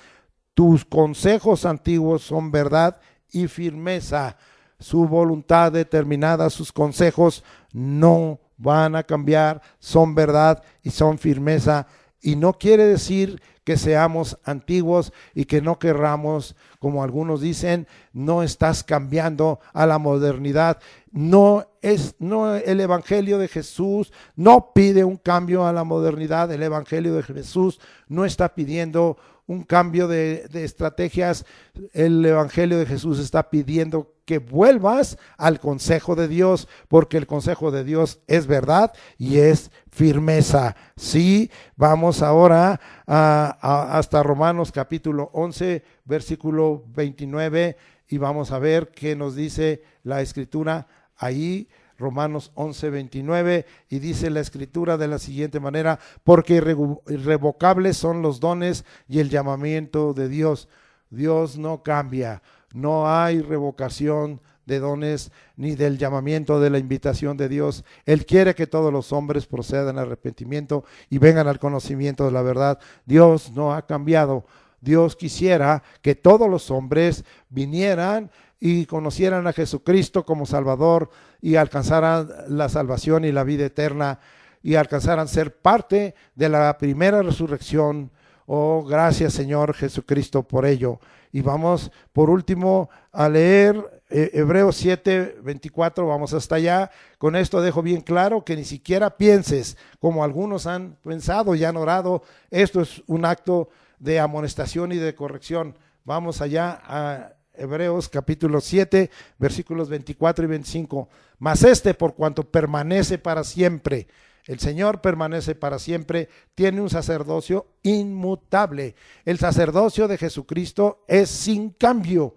Tus consejos antiguos son verdad y firmeza. Su voluntad determinada, sus consejos no van a cambiar, son verdad y son firmeza. Y no quiere decir que seamos antiguos y que no querramos, como algunos dicen, no estás cambiando a la modernidad. No, el Evangelio de Jesús no pide un cambio a la modernidad. El Evangelio de Jesús no está pidiendo un cambio de estrategias. El Evangelio de Jesús está pidiendo que vuelvas al consejo de Dios, porque el consejo de Dios es verdad y es firmeza. Sí, vamos ahora hasta Romanos capítulo 11, versículo 29, y vamos a ver qué nos dice la Escritura ahí. Romanos 11, 29, y dice la Escritura de la siguiente manera: porque irrevocables son los dones y el llamamiento de Dios. Dios no cambia, no hay revocación de dones ni del llamamiento, de la invitación de Dios. Él quiere que todos los hombres procedan al arrepentimiento y vengan al conocimiento de la verdad. Dios no ha cambiado. Dios quisiera que todos los hombres vinieran y conocieran a Jesucristo como Salvador y alcanzaran la salvación y la vida eterna y alcanzaran ser parte de la primera resurrección. Oh, gracias Señor Jesucristo por ello. Y vamos por último a leer Hebreos 7, 24, vamos hasta allá. Con esto dejo bien claro que ni siquiera pienses como algunos han pensado y han orado. Esto es un acto de amonestación y de corrección. Vamos allá a Hebreos capítulo 7, versículos 24 y 25. Mas por cuanto permanece para siempre, el Señor permanece para siempre, tiene un sacerdocio inmutable. El sacerdocio de Jesucristo es sin cambio.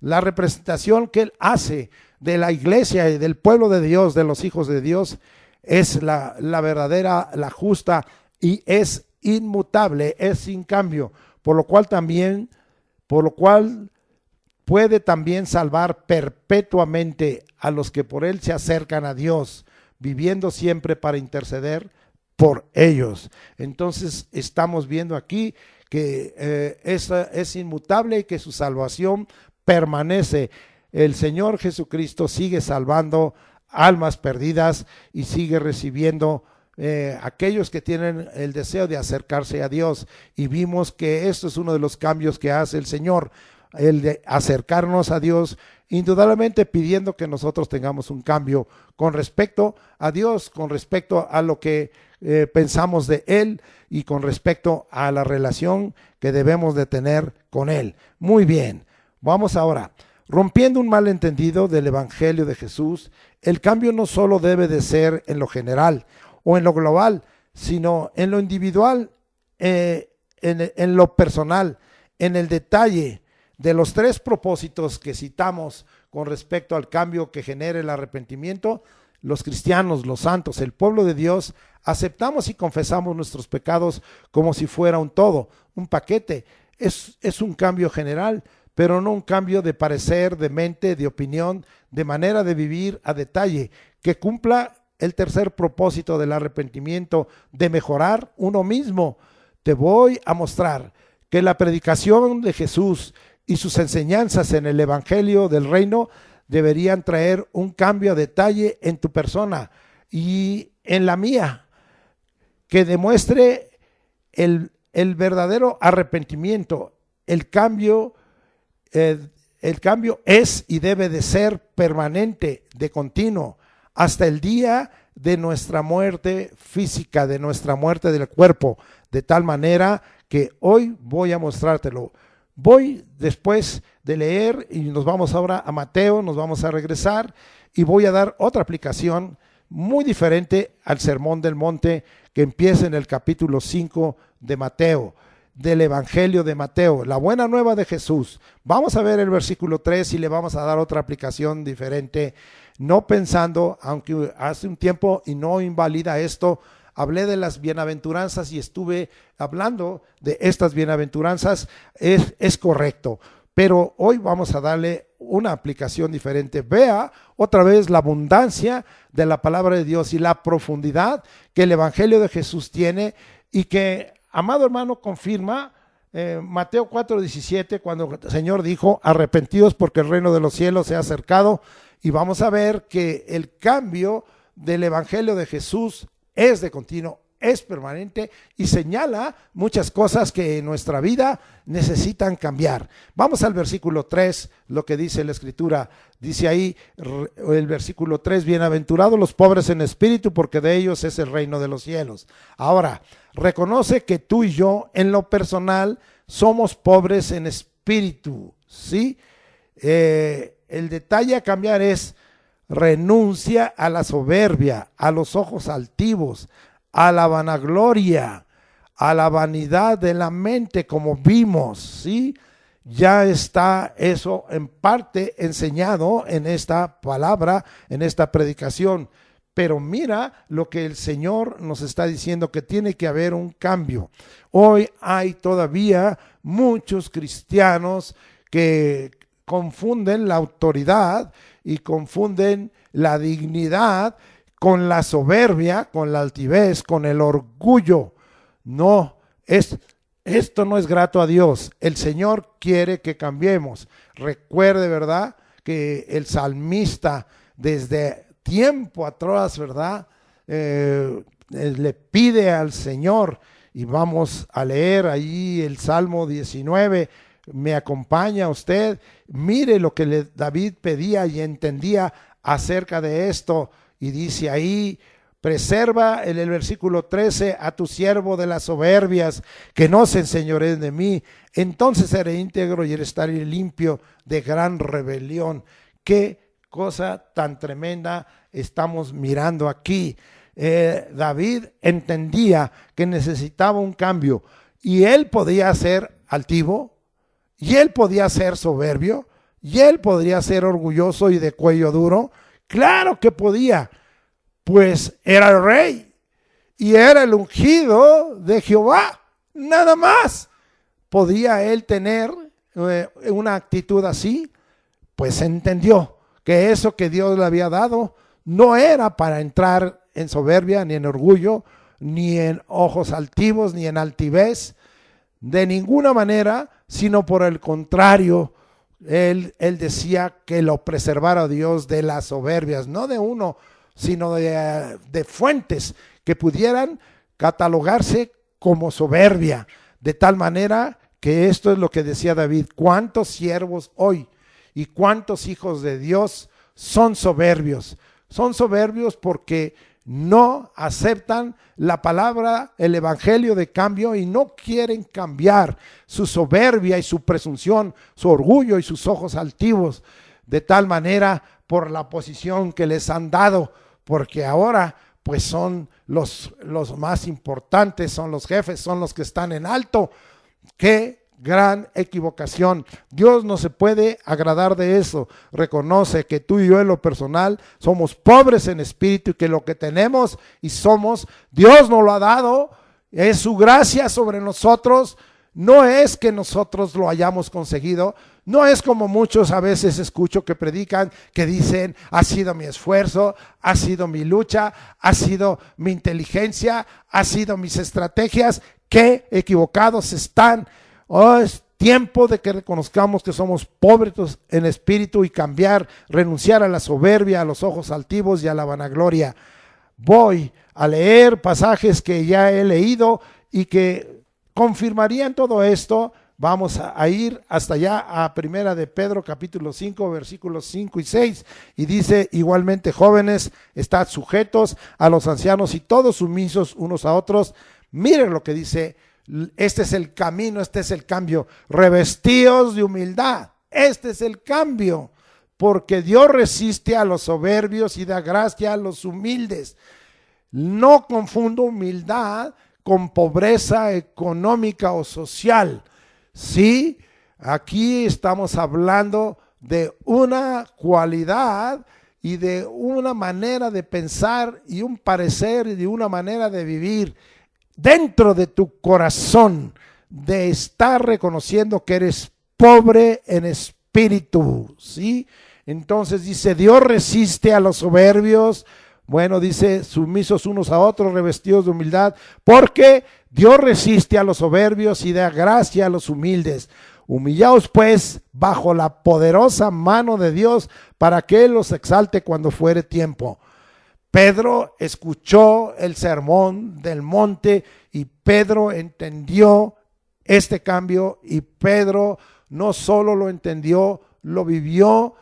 La representación que Él hace de la iglesia y del pueblo de Dios, de los hijos de Dios, es la verdadera, la justa, y es inmutable, es sin cambio, por lo cual puede también salvar perpetuamente a los que por Él se acercan a Dios, viviendo siempre para interceder por ellos. Entonces estamos viendo aquí que es inmutable y que su salvación permanece. El Señor Jesucristo sigue salvando almas perdidas y sigue recibiendo aquellos que tienen el deseo de acercarse a Dios. Y vimos que esto es uno de los cambios que hace el Señor, el de acercarnos a Dios, indudablemente pidiendo que nosotros tengamos un cambio con respecto a Dios, con respecto a lo que pensamos de Él y con respecto a la relación que debemos de tener con Él. Muy bien, vamos ahora. Rompiendo un malentendido del Evangelio de Jesús, el cambio no solo debe de ser en lo general o en lo global, sino en lo individual, en lo personal, en el detalle. De los tres propósitos que citamos con respecto al cambio que genera el arrepentimiento, los cristianos, los santos, el pueblo de Dios, aceptamos y confesamos nuestros pecados como si fuera un todo, un paquete. Es un cambio general, pero no un cambio de parecer, de mente, de opinión, de manera de vivir a detalle, que cumpla el tercer propósito del arrepentimiento, de mejorar uno mismo. Te voy a mostrar que la predicación de Jesús y sus enseñanzas en el Evangelio del Reino deberían traer un cambio a detalle en tu persona y en la mía, que demuestre el verdadero arrepentimiento. El cambio es y debe de ser permanente, de continuo, hasta el día de nuestra muerte física, de nuestra muerte del cuerpo, de tal manera que hoy voy a mostrártelo. Voy después de leer y nos vamos ahora a Mateo, nos vamos a regresar y voy a dar otra aplicación muy diferente al Sermón del Monte que empieza en el capítulo 5 de Mateo, del Evangelio de Mateo, la buena nueva de Jesús. Vamos a ver el versículo 3 y le vamos a dar otra aplicación diferente, no pensando, aunque hace un tiempo y no invalida esto, hablé de las bienaventuranzas y estuve hablando de estas bienaventuranzas, es correcto, pero hoy vamos a darle una aplicación diferente. Vea otra vez la abundancia de la palabra de Dios y la profundidad que el Evangelio de Jesús tiene y que, amado hermano, confirma Mateo 4:17, cuando el Señor dijo: arrepentidos porque el reino de los cielos se ha acercado. Y vamos a ver que el cambio del Evangelio de Jesús es de continuo, es permanente y señala muchas cosas que en nuestra vida necesitan cambiar. Vamos al versículo 3, lo que dice la Escritura. Dice ahí el versículo 3, bienaventurados los pobres en espíritu, porque de ellos es el reino de los cielos. Ahora, reconoce que tú y yo, en lo personal, somos pobres en espíritu, ¿sí? El detalle a cambiar es: renuncia a la soberbia, a los ojos altivos, a la vanagloria, a la vanidad de la mente, como vimos, ¿sí? Ya está eso en parte enseñado en esta palabra, en esta predicación. Pero mira lo que el Señor nos está diciendo, que tiene que haber un cambio. Hoy hay todavía muchos cristianos que confunden la autoridad y confunden la dignidad con la soberbia, con la altivez, con el orgullo. No, esto no es grato a Dios. El Señor quiere que cambiemos. Recuerde, ¿verdad?, que el salmista desde tiempo atrás, ¿verdad?, le pide al Señor, y vamos a leer ahí el Salmo 19, me acompaña usted, mire lo que David pedía y entendía acerca de esto, y dice ahí: preserva en el versículo 13 a tu siervo de las soberbias, que no se enseñoreen de mí, entonces seré íntegro y estaré limpio de gran rebelión. Qué cosa tan tremenda estamos mirando aquí. David entendía que necesitaba un cambio, y él podía ser altivo, y él podía ser soberbio, y él podría ser orgulloso y de cuello duro. Claro que podía, pues era el rey y era el ungido de Jehová. Nada más podía él tener una actitud así. Pues entendió que eso que Dios le había dado no era para entrar en soberbia, ni en orgullo, ni en ojos altivos, ni en altivez, de ninguna manera, sino por el contrario. Él decía que lo preservara Dios de las soberbias, no de uno, sino de fuentes que pudieran catalogarse como soberbia, de tal manera que esto es lo que decía David: ¿cuántos siervos hoy y cuántos hijos de Dios son soberbios? Son soberbios porque no aceptan la palabra, el evangelio de cambio, y no quieren cambiar su soberbia y su presunción, su orgullo y sus ojos altivos, de tal manera por la posición que les han dado, porque ahora pues son los más importantes, son los jefes, son los que están en alto. ¡Qué gran equivocación! Dios no se puede agradar de eso. Reconoce que tú y yo en lo personal somos pobres en espíritu, y que lo que tenemos y somos, Dios nos lo ha dado, es su gracia sobre nosotros. No es que nosotros lo hayamos conseguido, no es como muchos a veces escucho que predican, que dicen: ha sido mi esfuerzo, ha sido mi lucha, ha sido mi inteligencia, ha sido mis estrategias. Qué equivocados están. Oh, es tiempo de que reconozcamos que somos pobres en espíritu y cambiar, renunciar a la soberbia, a los ojos altivos y a la vanagloria. Voy a leer pasajes que ya he leído y que confirmarían todo esto. Vamos a ir hasta allá a Primera de Pedro capítulo 5 versículos 5 y 6, y dice: igualmente, jóvenes, estad sujetos a los ancianos y todos sumisos unos a otros. Miren lo que dice: este es el camino, este es el cambio. Revestíos de humildad. Este es el cambio, porque Dios resiste a los soberbios y da gracia a los humildes. No confundo humildad con pobreza económica o social. Sí, aquí estamos hablando de una cualidad y de una manera de pensar y un parecer y de una manera de vivir dentro de tu corazón, de estar reconociendo que eres pobre en espíritu, ¿sí? Entonces dice: Dios resiste a los soberbios. Bueno, dice: sumisos unos a otros, revestidos de humildad, porque Dios resiste a los soberbios y da gracia a los humildes. Humillaos pues bajo la poderosa mano de Dios, para que Él los exalte cuando fuere tiempo. Pedro escuchó el sermón del monte y Pedro entendió este cambio, y Pedro no solo lo entendió, lo vivió,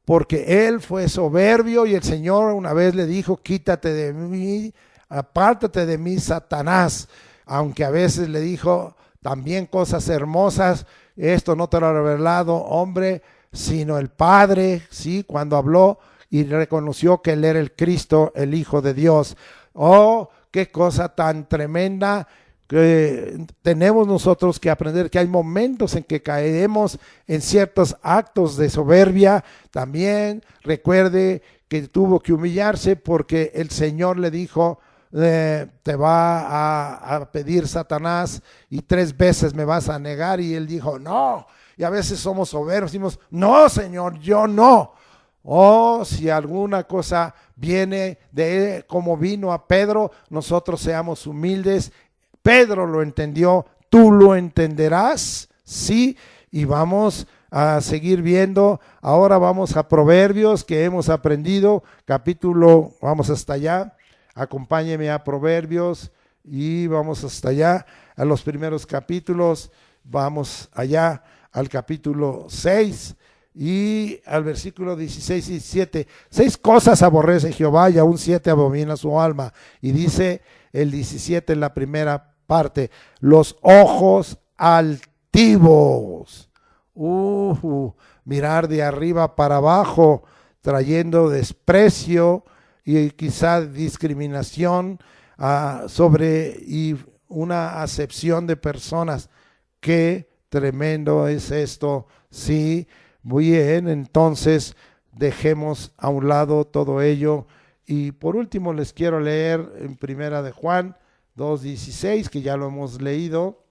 porque él fue soberbio y el Señor una vez le dijo: quítate de mí, apártate de mí, Satanás. Aunque a veces le dijo también cosas hermosas: esto no te lo ha revelado hombre, sino el Padre, ¿sí? Cuando habló y reconoció que él era el Cristo, el Hijo de Dios. Oh, qué cosa tan tremenda que tenemos nosotros que aprender, que hay momentos en que caeremos en ciertos actos de soberbia. También recuerde que tuvo que humillarse porque el Señor le dijo: te va a pedir Satanás y 3 veces me vas a negar. Y él dijo: no. Y a veces somos soberbios, decimos: no, Señor, yo no. Si alguna cosa viene de como vino a Pedro, nosotros seamos humildes. Pedro lo entendió, tú lo entenderás, ¿sí? Y vamos a seguir viendo. Ahora vamos a Proverbios, que hemos aprendido, vamos hasta allá. Acompáñeme a Proverbios y vamos hasta allá, a los primeros capítulos. Vamos allá al capítulo 6 y al versículo 16 y 17. 6 cosas aborrece Jehová y aún 7 abomina su alma. Y dice el 17 en la primera parte: los ojos altivos. Mirar de arriba para abajo, trayendo desprecio y quizá discriminación sobre y una acepción de personas. Qué tremendo es esto, sí. Muy bien, entonces dejemos a un lado todo ello. Y por último les quiero leer en Primera de Juan 2:16, que ya lo hemos leído,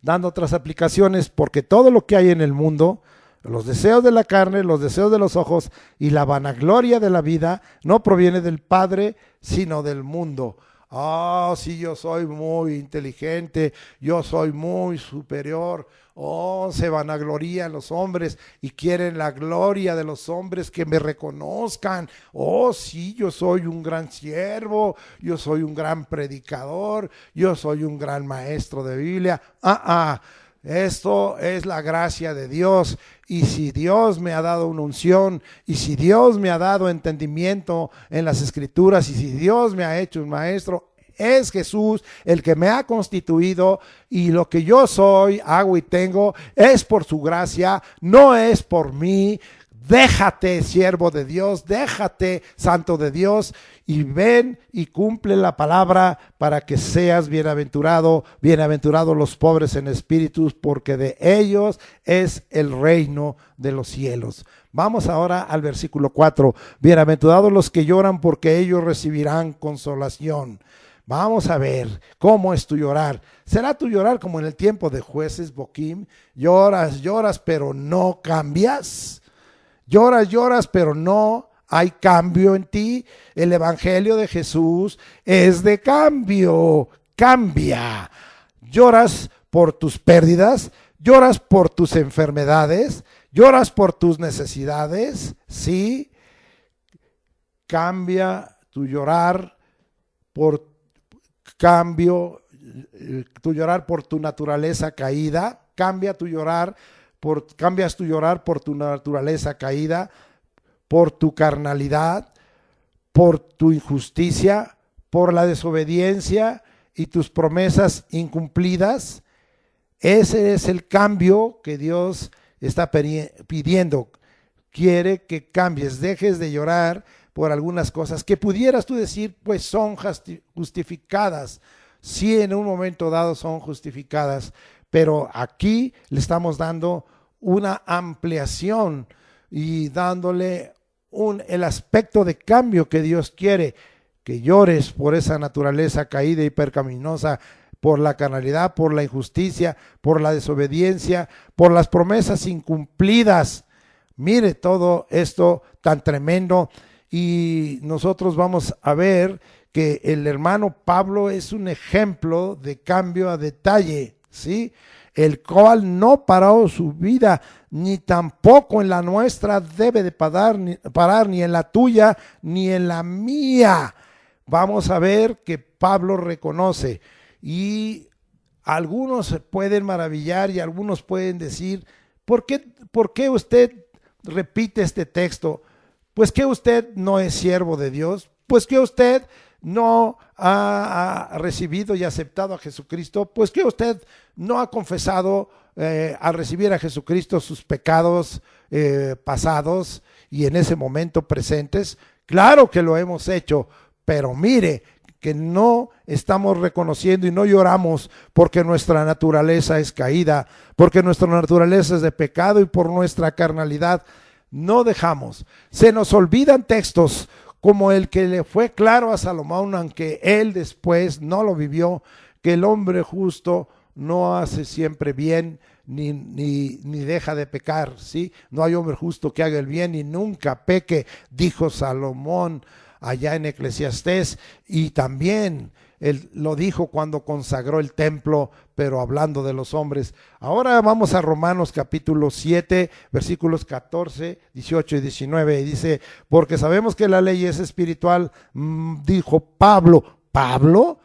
dando otras aplicaciones, porque todo lo que hay en el mundo, los deseos de la carne, los deseos de los ojos y la vanagloria de la vida, no proviene del Padre, sino del mundo. Sí, yo soy muy inteligente, yo soy muy superior. Se vanaglorían los hombres y quieren la gloria de los hombres, que me reconozcan. Sí, yo soy un gran siervo, yo soy un gran predicador, yo soy un gran maestro de Biblia. Esto es la gracia de Dios. Y si Dios me ha dado una unción, y si Dios me ha dado entendimiento en las Escrituras, y si Dios me ha hecho un maestro, es Jesús el que me ha constituido, y lo que yo soy, hago y tengo es por su gracia, no es por mí. Déjate, siervo de Dios, déjate, santo de Dios, y ven y cumple la palabra para que seas bienaventurado. Bienaventurados los pobres en espíritu, porque de ellos es el reino de los cielos. Vamos ahora al versículo 4. Bienaventurados los que lloran, porque ellos recibirán consolación. Vamos a ver cómo es tu llorar. ¿Será tu llorar como en el tiempo de Jueces, Boquim? Lloras, pero no cambias. Lloras, pero no hay cambio en ti. El evangelio de Jesús es de cambio. Cambia. Lloras por tus pérdidas, lloras por tus enfermedades, lloras por tus necesidades, ¿sí? Cambia tu llorar por tu llorar por tu naturaleza caída. Cambias tu llorar por tu naturaleza caída, por tu carnalidad, por tu injusticia, por la desobediencia y tus promesas incumplidas. Ese es el cambio que Dios está pidiendo. Quiere que cambies, dejes de llorar por algunas cosas que pudieras tú decir, pues son justificadas. Sí, en un momento dado son justificadas, pero aquí le estamos dando una ampliación y dándole el aspecto de cambio que Dios quiere. Que llores por esa naturaleza caída y percaminosa, por la carnalidad, por la injusticia, por la desobediencia, por las promesas incumplidas. Mire todo esto tan tremendo. Y nosotros vamos a ver que el hermano Pablo es un ejemplo de cambio a detalle, ¿sí? el cual no paró su vida, ni tampoco en la nuestra debe de parar, ni en la tuya, ni en la mía. Vamos a ver que Pablo reconoce, y algunos se pueden maravillar y algunos pueden decir, ¿por qué usted repite este texto? Pues que usted no es siervo de Dios, pues que usted no ha recibido y aceptado a Jesucristo, pues que usted no ha confesado al recibir a Jesucristo sus pecados pasados y en ese momento presentes. Claro que lo hemos hecho, pero mire que no estamos reconociendo y no lloramos porque nuestra naturaleza es caída, porque nuestra naturaleza es de pecado y por nuestra carnalidad no dejamos. Se nos olvidan textos como el que le fue claro a Salomón, aunque él después no lo vivió, que el hombre justo no hace siempre bien ni deja de pecar, ¿sí? No hay hombre justo que haga el bien y nunca peque, dijo Salomón allá en Eclesiastés, y también él lo dijo cuando consagró el templo, pero hablando de los hombres. Ahora vamos a Romanos capítulo 7, versículos 14, 18 y 19, y dice, porque sabemos que la ley es espiritual, dijo Pablo. ¿Pablo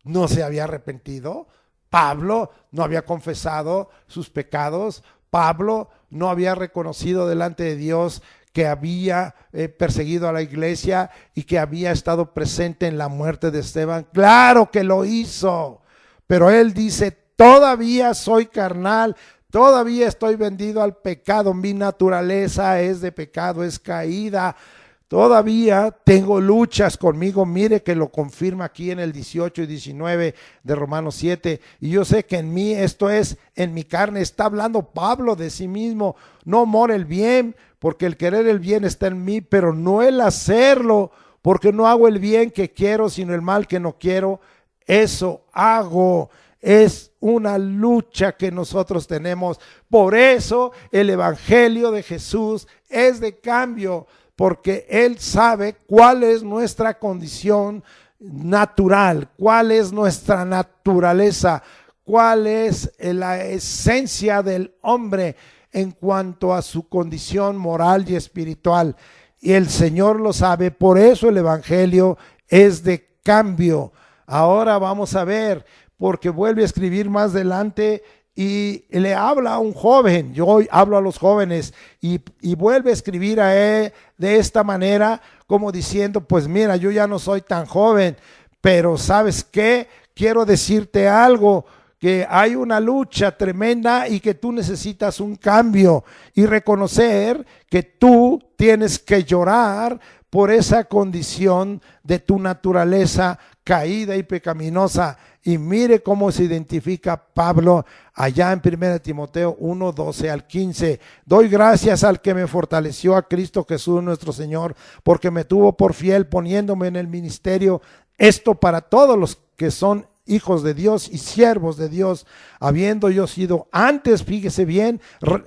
no se había arrepentido? ¿Pablo no había confesado sus pecados? ¿Pablo no había reconocido delante de Dios que había perseguido a la iglesia y que había estado presente en la muerte de Esteban? Claro que lo hizo, pero él dice, todavía soy carnal, todavía estoy vendido al pecado, mi naturaleza es de pecado, es caída, todavía tengo luchas conmigo. Mire que lo confirma aquí en el 18 y 19 de Romanos 7, y yo sé que en mí, esto es, en mi carne, está hablando Pablo de sí mismo, no mora el bien, porque el querer el bien está en mí, pero no el hacerlo, porque no hago el bien que quiero, sino el mal que no quiero, eso hago. Es una lucha que nosotros tenemos. Por eso el evangelio de Jesús es de cambio, porque Él sabe cuál es nuestra condición natural, cuál es nuestra naturaleza, cuál es la esencia del hombre en cuanto a su condición moral y espiritual. Y el Señor lo sabe, por eso el evangelio es de cambio. Ahora vamos a ver, porque vuelve a escribir más adelante y le habla a un joven. Yo hoy hablo a los jóvenes y vuelve a escribir a él de esta manera, como diciendo, pues mira, yo ya no soy tan joven, pero ¿sabes qué? Quiero decirte algo, que hay una lucha tremenda y que tú necesitas un cambio y reconocer que tú tienes que llorar por esa condición de tu naturaleza caída y pecaminosa. Y mire cómo se identifica Pablo allá en 1 Timoteo 1, 12 al 15. Doy gracias al que me fortaleció, a Cristo Jesús nuestro Señor, porque me tuvo por fiel poniéndome en el ministerio. Esto para todos los que son hijos de Dios y siervos de Dios, habiendo yo sido antes, fíjese bien,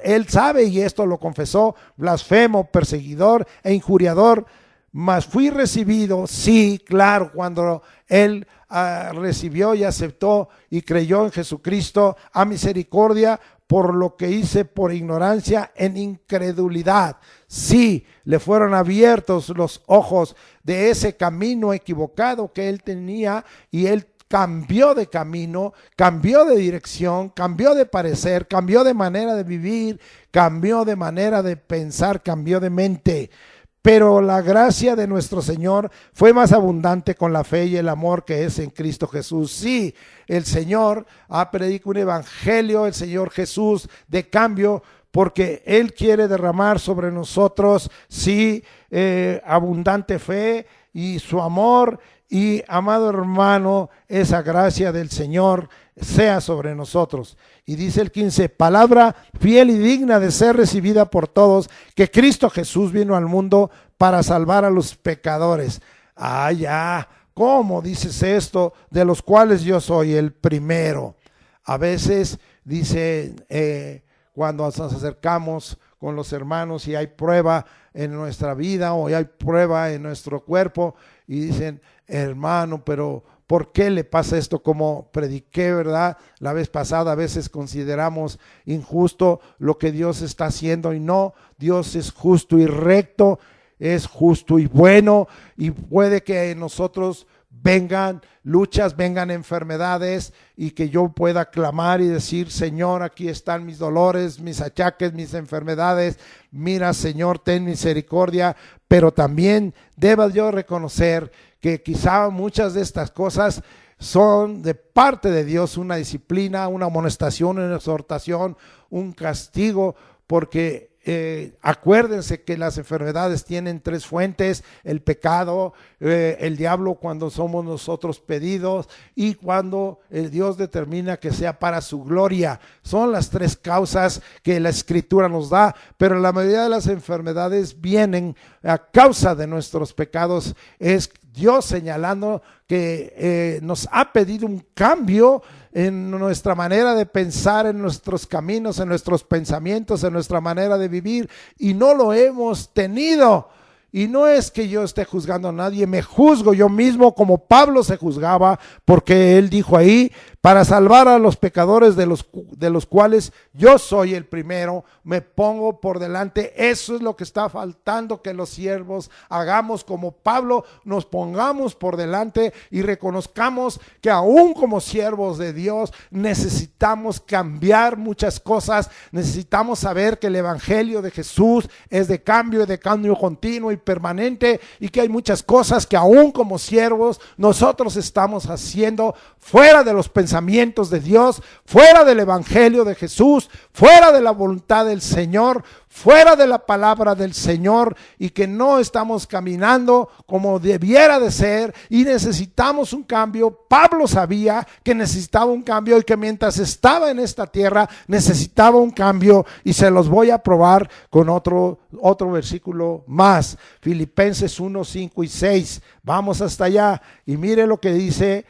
él sabe y esto lo confesó, blasfemo, perseguidor e injuriador, mas fui recibido, sí, claro, cuando él recibió y aceptó y creyó en Jesucristo, a misericordia por lo que hice por ignorancia en incredulidad. Sí, le fueron abiertos los ojos de ese camino equivocado que él tenía, y él cambió de camino, cambió de dirección, cambió de parecer, cambió de manera de vivir, cambió de manera de pensar, cambió de mente. Pero la gracia de nuestro Señor fue más abundante con la fe y el amor que es en Cristo Jesús. Sí, el Señor ha predicado un evangelio, el Señor Jesús, de cambio, porque Él quiere derramar sobre nosotros, sí, abundante fe y su amor. Y, amado hermano, esa gracia del Señor sea sobre nosotros. Y dice el 15, palabra fiel y digna de ser recibida por todos, que Cristo Jesús vino al mundo para salvar a los pecadores. Ah, ya, ¿cómo dices esto? De los cuales yo soy el primero. A veces dice, cuando nos acercamos con los hermanos y hay prueba en nuestra vida o hay prueba en nuestro cuerpo y dicen, hermano, pero ¿por qué le pasa esto? Como prediqué, ¿verdad? La vez pasada, a veces consideramos injusto lo que Dios está haciendo y no, Dios es justo y recto, es justo y bueno, y puede que en nosotros vengan luchas, vengan enfermedades y que yo pueda clamar y decir, Señor, aquí están mis dolores, mis achaques, mis enfermedades, mira, Señor, ten misericordia, pero también deba yo reconocer que quizá muchas de estas cosas son de parte de Dios, una disciplina, una amonestación, una exhortación, un castigo, porque acuérdense que las enfermedades tienen tres fuentes: el pecado, el diablo cuando somos nosotros pedidos y cuando el Dios determina que sea para su gloria. Son las tres causas que la Escritura nos da, pero la mayoría de las enfermedades vienen a causa de nuestros pecados. Es Dios señalando que nos ha pedido un cambio en nuestra manera de pensar, en nuestros caminos, en nuestros pensamientos, en nuestra manera de vivir, y no lo hemos tenido. Y no es que yo esté juzgando a nadie, me juzgo yo mismo como Pablo se juzgaba, porque él dijo ahí, para salvar a los pecadores de los cuales yo soy el primero, me pongo por delante. Eso es lo que está faltando, que los siervos hagamos como Pablo, nos pongamos por delante y reconozcamos que aún como siervos de Dios necesitamos cambiar muchas cosas, necesitamos saber que el evangelio de Jesús es de cambio continuo y permanente, y que hay muchas cosas que aún como siervos nosotros estamos haciendo fuera de los pensamientos de Dios, fuera del evangelio de Jesús, fuera de la voluntad del Señor, fuera de la palabra del Señor, y que no estamos caminando como debiera de ser y necesitamos un cambio. Pablo sabía que necesitaba un cambio y que mientras estaba en esta tierra necesitaba un cambio, y se los voy a probar con otro versículo más. Filipenses 1, 5 y 6. Vamos hasta allá y mire lo que dice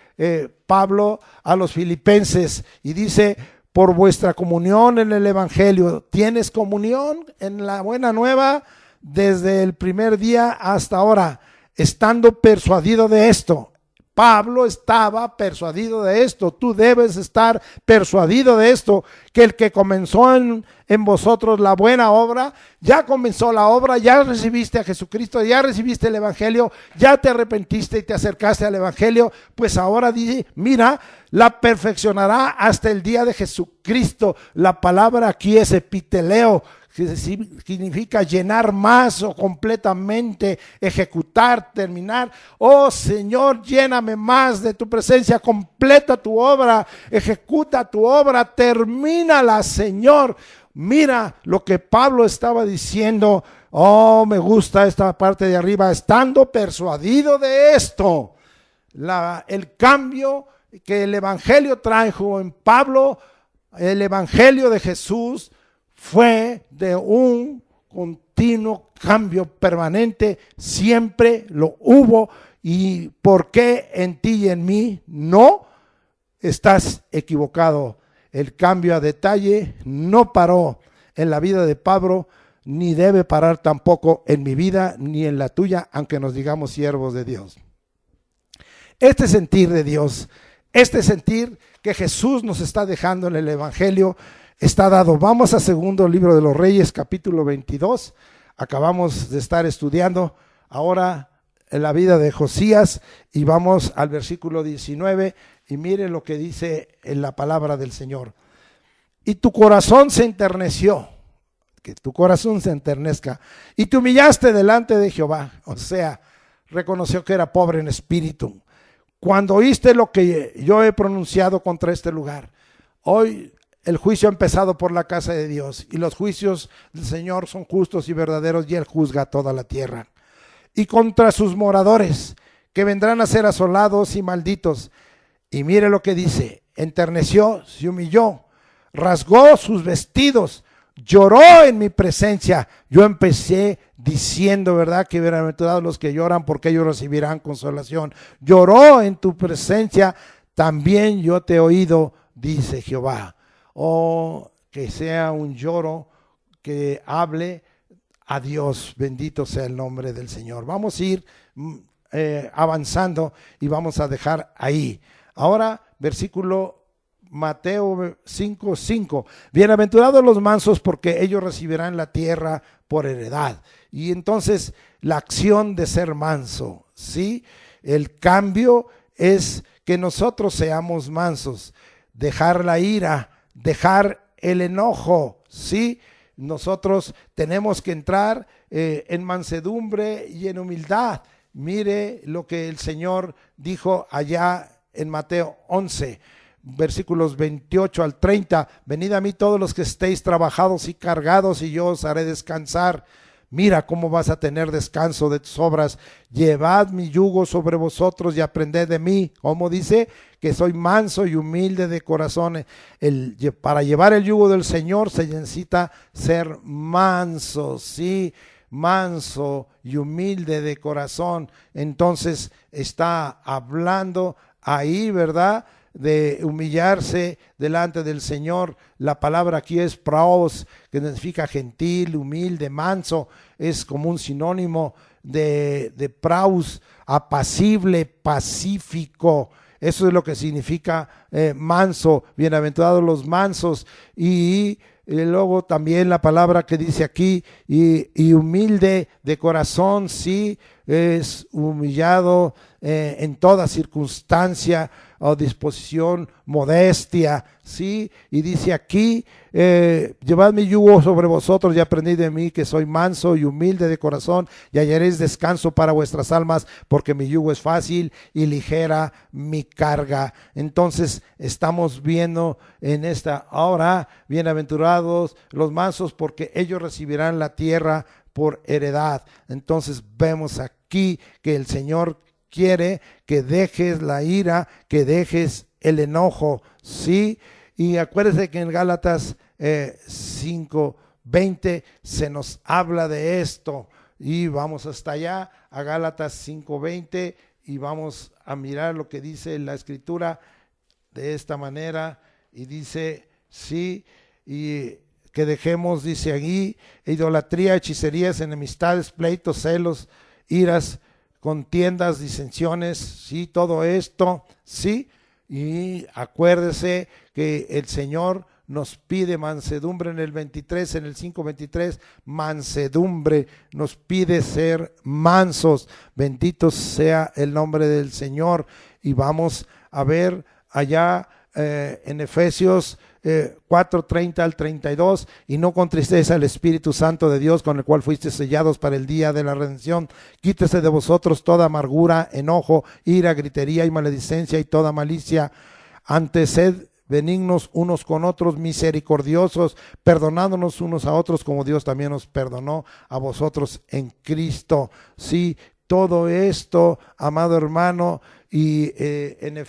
Pablo a los filipenses, y dice: por vuestra comunión en el evangelio. ¿Tienes comunión en la buena nueva desde el primer día hasta ahora? Estando persuadido de esto. Pablo estaba persuadido de esto. Tú debes estar persuadido de esto, que el que comenzó en vosotros la buena obra, ya comenzó la obra, ya recibiste a Jesucristo, ya recibiste el evangelio, ya te arrepentiste y te acercaste al evangelio, pues ahora dice, mira, la perfeccionará hasta el día de Jesucristo. La palabra aquí es epiteleo, que significa llenar más o completamente, ejecutar, terminar. Oh Señor, lléname más de tu presencia, completa tu obra, ejecuta tu obra, termínala, Señor. Mira lo que Pablo estaba diciendo. Oh, me gusta esta parte de arriba, estando persuadido de esto. El cambio que el evangelio trajo en Pablo, el evangelio de Jesús, fue de un continuo cambio permanente, siempre lo hubo. ¿Y por qué en ti y en mí no? Estás equivocado. El cambio a detalle no paró en la vida de Pablo, ni debe parar tampoco en mi vida ni en la tuya, aunque nos digamos siervos de Dios. Este sentir de Dios, este sentir que Jesús nos está dejando en el evangelio, está dado. Vamos a segundo libro de los Reyes, capítulo 22. Acabamos de estar estudiando ahora en la vida de Josías y vamos al versículo 19 y miren lo que dice en la palabra del Señor. Y tu corazón se enterneció, que tu corazón se enternezca, y te humillaste delante de Jehová. O sea, reconoció que era pobre en espíritu. Cuando oíste lo que yo he pronunciado contra este lugar. Hoy el juicio ha empezado por la casa de Dios, y los juicios del Señor son justos y verdaderos, y Él juzga toda la tierra. Y contra sus moradores, que vendrán a ser asolados y malditos. Y mire lo que dice: enterneció, se humilló, rasgó sus vestidos, lloró en mi presencia. Yo empecé diciendo, ¿verdad?, que bienaventurados los que lloran, porque ellos recibirán consolación. Lloró en tu presencia, también yo te he oído, dice Jehová. Oh, que sea un lloro que hable a Dios. Bendito sea el nombre del Señor. Vamos a ir avanzando y vamos a dejar ahí. Ahora, versículo Mateo 5:5. Bienaventurados los mansos, porque ellos recibirán la tierra por heredad. Y entonces la acción de ser manso, ¿sí? El cambio es que nosotros seamos mansos, dejar la ira, dejar el enojo, ¿sí? Nosotros tenemos que entrar en mansedumbre y en humildad. Mire lo que el Señor dijo allá en Mateo 11, versículos 28 al 30. Venid a mí todos los que estéis trabajados y cargados, y yo os haré descansar. Mira cómo vas a tener descanso de tus obras. Llevad mi yugo sobre vosotros y aprended de mí. Como dice, que soy manso y humilde de corazón. Para llevar el yugo del Señor se necesita ser manso, ¿sí? Manso y humilde de corazón. Entonces está hablando ahí, ¿verdad?, de humillarse delante del Señor. La palabra aquí es praos, que significa gentil, humilde, manso. Es como un sinónimo de praus, apacible, pacífico. Eso es lo que significa manso. Bienaventurados los mansos. Y luego también la palabra que dice aquí, y humilde de corazón, sí, es humillado en toda circunstancia o disposición, modestia, sí. Y dice aquí, llevad mi yugo sobre vosotros y aprendid de mí, que soy manso y humilde de corazón, y hallaréis descanso para vuestras almas, porque mi yugo es fácil y ligera mi carga. Entonces estamos viendo en esta hora, bienaventurados los mansos, porque ellos recibirán la tierra por heredad. Entonces vemos aquí que el Señor quiere que dejes la ira, que dejes el enojo, ¿sí? Y acuérdese que en Gálatas 5:20 se nos habla de esto. Y vamos hasta allá, a Gálatas 5:20, y vamos a mirar lo que dice la Escritura de esta manera. Y dice, sí, y que dejemos, dice allí, idolatría, hechicerías, enemistades, pleitos, celos, iras, contiendas, disensiones, sí, todo esto, sí. Y acuérdese que el Señor nos pide mansedumbre en el 23, en el 5:23, mansedumbre, nos pide ser mansos. Bendito sea el nombre del Señor. Y vamos a ver allá en Efesios 4:30 al 32, y no contristéis al Espíritu Santo de Dios, con el cual fuisteis sellados para el día de la redención. Quítese de vosotros toda amargura, enojo, ira, gritería y maledicencia y toda malicia. Antes sed benignos unos con otros, misericordiosos, perdonándonos unos a otros, como Dios también nos perdonó a vosotros en Cristo. Sí, todo esto, amado hermano, y que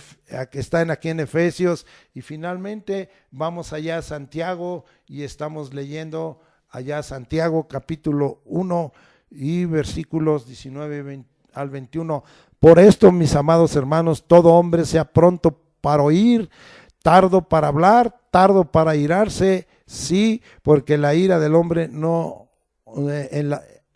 están aquí en Efesios. Y finalmente vamos allá a Santiago, y estamos leyendo allá Santiago capítulo 1 y versículos 19 al 21. Por esto, mis amados hermanos, todo hombre sea pronto para oír, tardo para hablar, tardo para airarse, sí, porque la ira del hombre no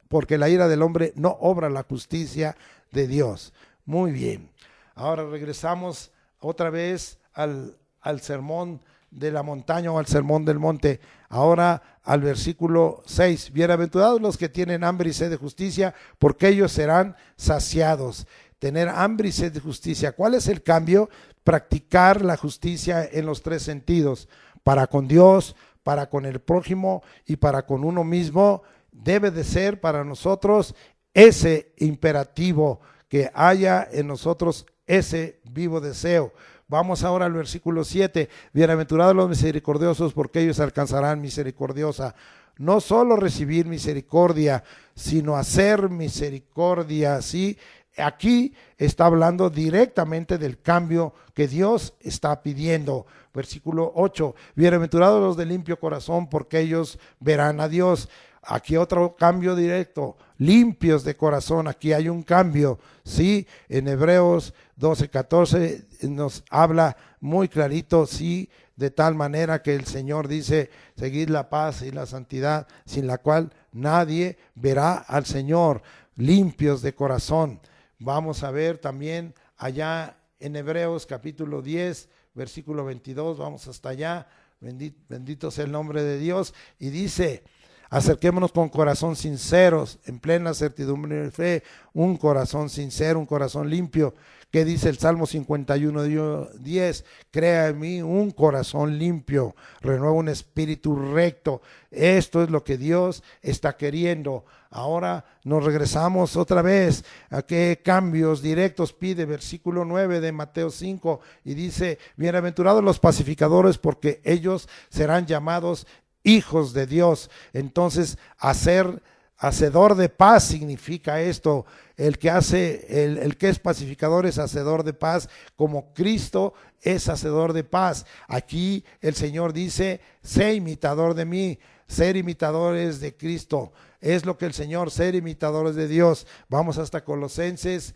obra la justicia de Dios. Muy bien. Ahora regresamos otra vez al sermón de la montaña, o al sermón del monte. Ahora al versículo 6. Bienaventurados los que tienen hambre y sed de justicia, porque ellos serán saciados. Tener hambre y sed de justicia. ¿Cuál es el cambio? Practicar la justicia en los tres sentidos. Para con Dios, para con el prójimo y para con uno mismo. Debe de ser para nosotros ese imperativo, que haya en nosotros ese vivo deseo. Vamos ahora al versículo 7. Bienaventurados los misericordiosos, porque ellos alcanzarán misericordiosa. No solo recibir misericordia, sino hacer misericordia, ¿sí? Aquí está hablando directamente del cambio que Dios está pidiendo. Versículo 8. Bienaventurados los de limpio corazón, porque ellos verán a Dios. Aquí otro cambio directo, limpios de corazón. Aquí hay un cambio, sí. En Hebreos 12:14 nos habla muy clarito, sí, de tal manera que el Señor dice, seguid la paz y la santidad, sin la cual nadie verá al Señor, limpios de corazón. Vamos a ver también allá en Hebreos capítulo 10, versículo 22, vamos hasta allá, bendito sea el nombre de Dios, y dice, acerquémonos con corazón sinceros, en plena certidumbre de fe, un corazón sincero, un corazón limpio. ¿Qué dice el Salmo 51:10? Crea en mí un corazón limpio, renueva un espíritu recto. Esto es lo que Dios está queriendo. Ahora nos regresamos otra vez a qué cambios directos pide, versículo 9 de Mateo 5, y dice, bienaventurados los pacificadores, porque ellos serán llamados hijos de Dios. Entonces, hacedor de paz significa esto. El que es pacificador es hacedor de paz, como Cristo es hacedor de paz. Aquí el Señor dice, sé imitador de mí. Ser imitadores de Cristo es lo que el Señor, ser imitadores de Dios. Vamos hasta Colosenses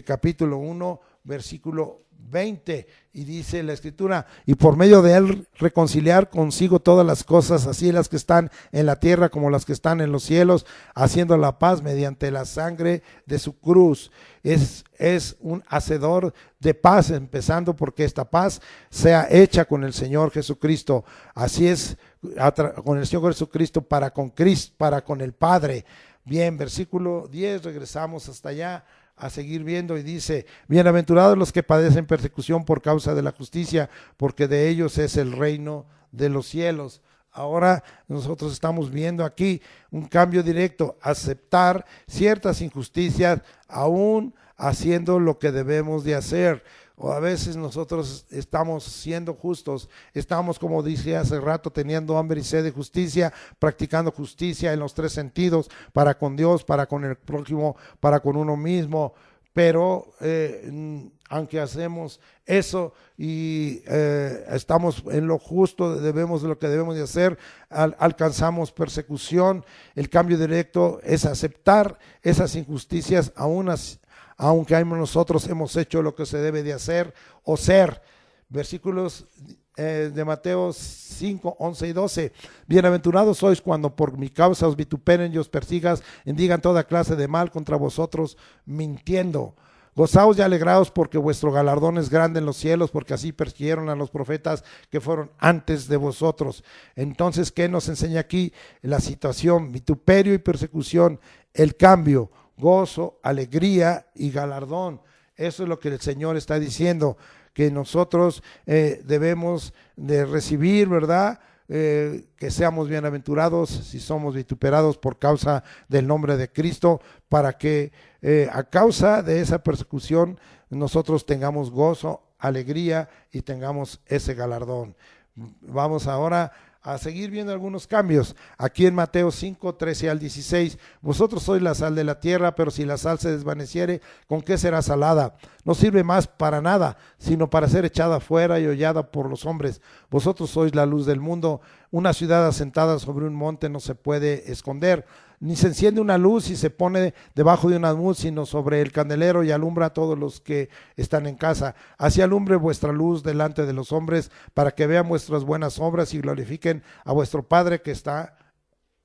capítulo 1, versículo 20, y dice la Escritura, y por medio de él reconciliar consigo todas las cosas, así las que están en la tierra como las que están en los cielos, haciendo la paz mediante la sangre de su cruz. Es un hacedor de paz, empezando porque esta paz sea hecha con el Señor Jesucristo. Así es, con el Señor Jesucristo para con el Padre. Bien, versículo 10, regresamos hasta allá a seguir viendo, y dice, bienaventurados los que padecen persecución por causa de la justicia, porque de ellos es el reino de los cielos. Ahora nosotros estamos viendo aquí un cambio directo, aceptar ciertas injusticias aún haciendo lo que debemos de hacer. O a veces nosotros estamos siendo justos, estamos, como dije hace rato, teniendo hambre y sed de justicia, practicando justicia en los tres sentidos, para con Dios, para con el prójimo, para con uno mismo, pero aunque hacemos eso y estamos en lo justo, lo que debemos de hacer, alcanzamos persecución. El cambio directo es aceptar esas injusticias aunque nosotros hemos hecho lo que se debe de hacer o ser. Versículos de Mateo 5, 11 y 12. Bienaventurados sois cuando por mi causa os vituperen y os persigan y digan toda clase de mal contra vosotros, mintiendo. Gozaos y alegraos, porque vuestro galardón es grande en los cielos, porque así persiguieron a los profetas que fueron antes de vosotros. Entonces, ¿qué nos enseña aquí? La situación, vituperio y persecución, el cambio, gozo, alegría y galardón. Eso es lo que el Señor está diciendo, que nosotros debemos de recibir, ¿verdad? Que seamos bienaventurados si somos vituperados por causa del nombre de Cristo, para que a causa de esa persecución nosotros tengamos gozo, alegría y tengamos ese galardón. Vamos ahora a seguir viendo algunos cambios. Aquí en Mateo 5, 13 al 16, vosotros sois la sal de la tierra, pero si la sal se desvaneciere, ¿con qué será salada? No sirve más para nada, sino para ser echada fuera y hollada por los hombres. Vosotros sois la luz del mundo. Una ciudad asentada sobre un monte no se puede esconder, ni se enciende una luz y se pone debajo de una luz, sino sobre el candelero, y alumbra a todos los que están en casa. Así alumbre vuestra luz delante de los hombres, para que vean vuestras buenas obras y glorifiquen a vuestro Padre que está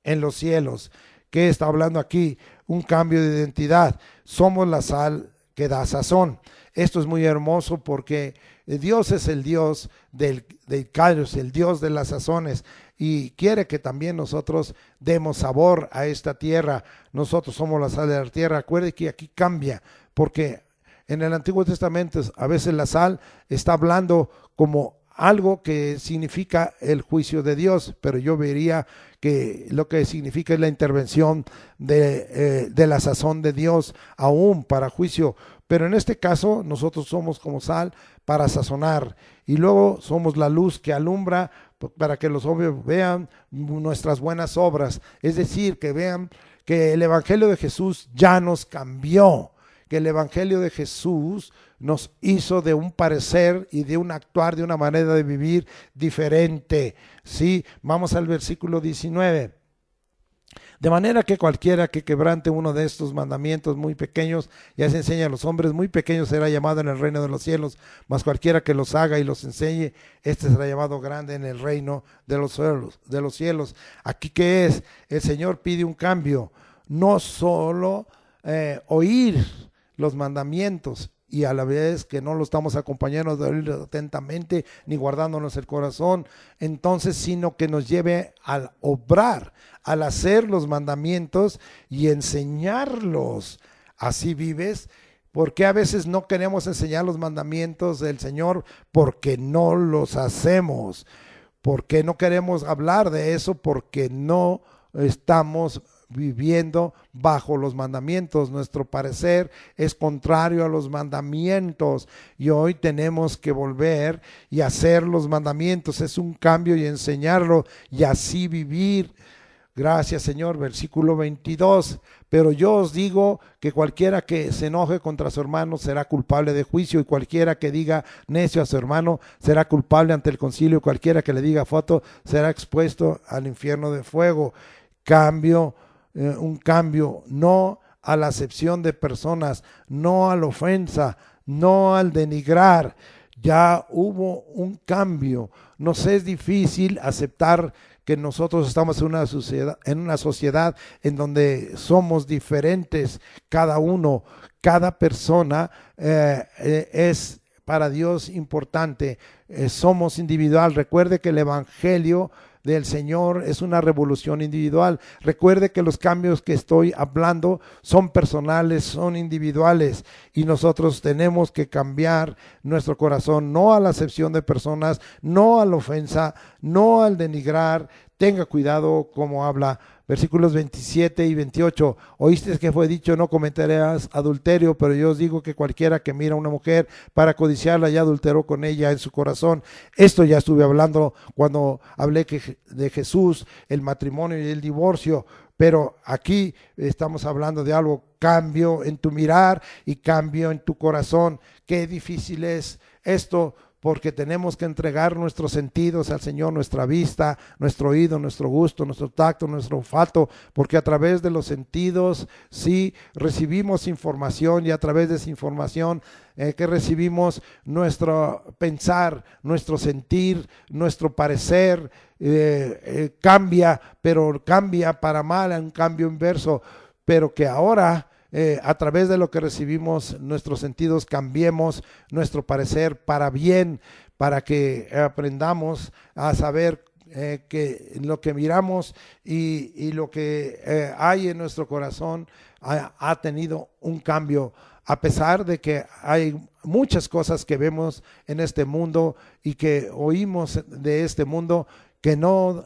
en los cielos. ¿Qué está hablando aquí? Un cambio de identidad. Somos la sal que da sazón. Esto es muy hermoso, porque Dios es el Dios del Kairos, el Dios de las sazones, y quiere que también nosotros demos sabor a esta tierra. Nosotros somos la sal de la tierra. Acuerde que aquí cambia, porque en el Antiguo Testamento a veces la sal está hablando como algo que significa el juicio de Dios, pero yo vería que lo que significa es la intervención de la sazón de Dios aún para juicio. Pero en este caso nosotros somos como sal para sazonar, y luego somos la luz que alumbra para que los hombres vean nuestras buenas obras. Es decir, que vean que el Evangelio de Jesús ya nos cambió, que el Evangelio de Jesús nos hizo de un parecer y de un actuar, de una manera de vivir diferente. Sí, vamos al versículo 19. De manera que cualquiera que quebrante uno de estos mandamientos muy pequeños, ya se enseña a los hombres muy pequeños, será llamado en el reino de los cielos, mas cualquiera que los haga y los enseñe, este será llamado grande en el reino de los cielos. Aquí, ¿qué es? El Señor pide un cambio, no solo oír los mandamientos, y a la vez que no lo estamos acompañando de oír atentamente ni guardándonos el corazón, entonces sino que nos lleve al obrar, al hacer los mandamientos y enseñarlos. Así vives. Porque a veces no queremos enseñar los mandamientos del Señor porque no los hacemos, porque no queremos hablar de eso, porque no estamos viviendo bajo los mandamientos. Nuestro parecer es contrario a los mandamientos y hoy tenemos que volver y hacer los mandamientos. Es un cambio y enseñarlo y así vivir. Gracias, Señor. Versículo 22. Pero yo os digo que cualquiera que se enoje contra su hermano será culpable de juicio, y cualquiera que diga necio a su hermano será culpable ante el concilio, y cualquiera que le diga foto será expuesto al infierno de fuego. Un cambio, no a la acepción de personas, no a la ofensa, no al denigrar. Ya hubo un cambio. Nos es difícil aceptar que nosotros estamos en una sociedad en donde somos diferentes, cada uno, cada persona es para Dios importante, somos individual. Recuerde que el Evangelio del Señor es una revolución individual. Recuerde que los cambios que estoy hablando son personales, son individuales, y nosotros tenemos que cambiar nuestro corazón, no a la acepción de personas, no a la ofensa, no al denigrar. Tenga cuidado cómo habla. Versículos 27 y 28. Oíste que fue dicho, no cometerás adulterio, pero yo os digo que cualquiera que mira a una mujer para codiciarla ya adulteró con ella en su corazón. Esto ya estuve hablando cuando hablé de Jesús, el matrimonio y el divorcio, pero aquí estamos hablando de algo, cambio en tu mirar y cambio en tu corazón. Qué difícil es esto, porque tenemos que entregar nuestros sentidos al Señor, nuestra vista, nuestro oído, nuestro gusto, nuestro tacto, nuestro olfato, porque a través de los sentidos sí recibimos información, y a través de esa información que recibimos, nuestro pensar, nuestro sentir, nuestro parecer cambia, pero cambia para mal, un cambio inverso, pero que ahora a través de lo que recibimos, nuestros sentidos, cambiemos nuestro parecer para bien, para que aprendamos a saber que lo que miramos y lo que hay en nuestro corazón ha tenido un cambio, a pesar de que hay muchas cosas que vemos en este mundo y que oímos de este mundo que no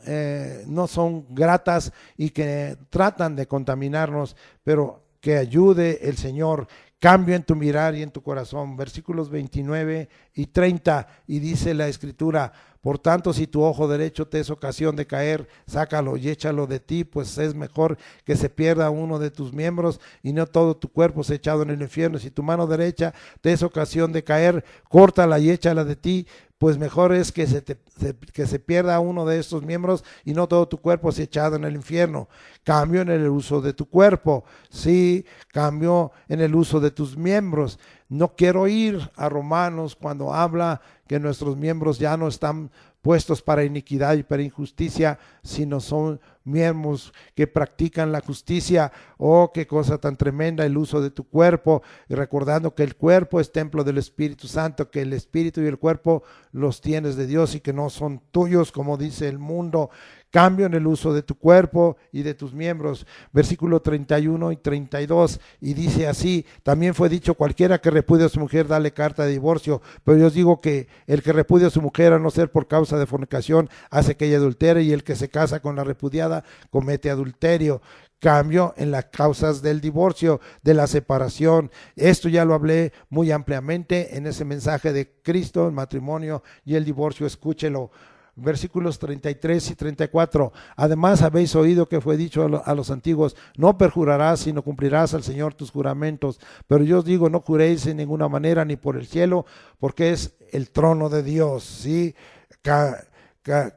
son gratas y que tratan de contaminarnos, pero que ayude el Señor. Cambio en tu mirar y en tu corazón. Versículos 29 y 30, y dice la Escritura: por tanto, si tu ojo derecho te es ocasión de caer, sácalo y échalo de ti, pues es mejor que se pierda uno de tus miembros y no todo tu cuerpo sea echado en el infierno. Si tu mano derecha te es ocasión de caer, córtala y échala de ti, pues mejor es que se pierda uno de estos miembros y no todo tu cuerpo sea echado en el infierno. Cambio en el uso de tu cuerpo, sí, cambio en el uso de tus miembros. No quiero ir a Romanos cuando habla que nuestros miembros ya no están puestos para iniquidad y para injusticia, sino son miembros que practican la justicia. Oh, qué cosa tan tremenda el uso de tu cuerpo, y recordando que el cuerpo es templo del Espíritu Santo, que el Espíritu y el cuerpo los tienes de Dios y que no son tuyos como dice el mundo. Cambio en el uso de tu cuerpo y de tus miembros. Versículo 31 y 32, y dice así: también fue dicho, cualquiera que repudie a su mujer, dale carta de divorcio. Pero yo os digo que el que repudia a su mujer, a no ser por causa de fornicación, hace que ella adultere, y el que se casa con la repudiada comete adulterio. Cambio en las causas del divorcio, de la separación. Esto ya lo hablé muy ampliamente en ese mensaje de Cristo, el matrimonio y el divorcio. Escúchelo. Versículos 33 y 34. Además habéis oído que fue dicho a los antiguos: no perjurarás, sino cumplirás al Señor tus juramentos. Pero yo os digo, no juréis en ninguna manera, ni por el cielo, porque es el trono de Dios. ¿Sí?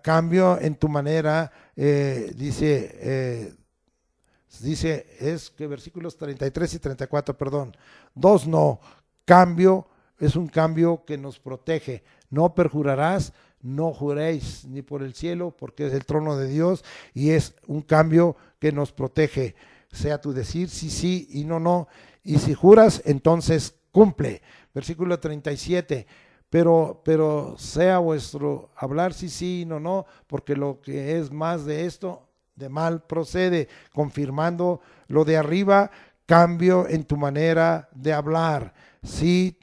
Cambio en tu manera, dice Dice, es que versículos 33 y 34, perdón. 2 no. Cambio es un cambio que nos protege. No perjurarás, no juréis ni por el cielo, porque es el trono de Dios, y es un cambio que nos protege. Sea tu decir sí, sí y no, no. Y si juras, entonces cumple. Versículo 37. Pero sea vuestro hablar sí, sí y no, no, porque lo que es más de esto, de mal procede, confirmando lo de arriba, cambio en tu manera de hablar. Sí,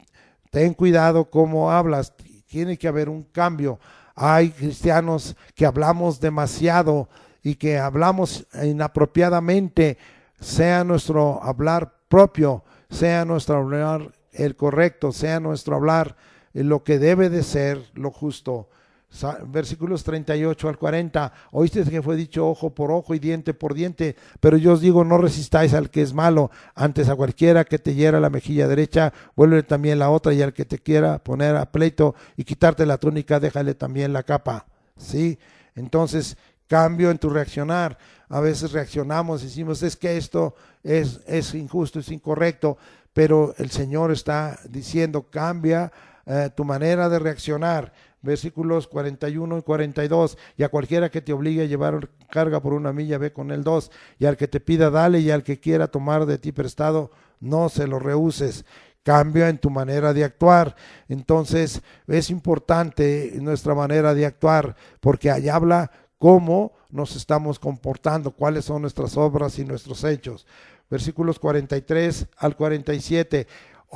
ten cuidado cómo hablas, tiene que haber un cambio. Hay cristianos que hablamos demasiado y que hablamos inapropiadamente, sea nuestro hablar propio, sea nuestro hablar el correcto, sea nuestro hablar lo que debe de ser, lo justo. Versículos 38 al 40, oíste que fue dicho ojo por ojo y diente por diente, pero yo os digo, no resistáis al que es malo, antes a cualquiera que te hiera la mejilla derecha, vuelve también la otra, y al que te quiera poner a pleito y quitarte la túnica, déjale también la capa. ¿Sí? Entonces, cambio en tu reaccionar. A veces reaccionamos y decimos, es que esto es injusto, es incorrecto, pero el Señor está diciendo, cambia tu manera de reaccionar. Versículos 41 y 42, y a cualquiera que te obligue a llevar carga por 1 milla, ve con él 2, y al que te pida, dale, y al que quiera tomar de ti prestado, no se lo rehuses. Cambia en tu manera de actuar. Entonces es importante nuestra manera de actuar, porque ahí habla cómo nos estamos comportando, cuáles son nuestras obras y nuestros hechos. Versículos 43 al 47,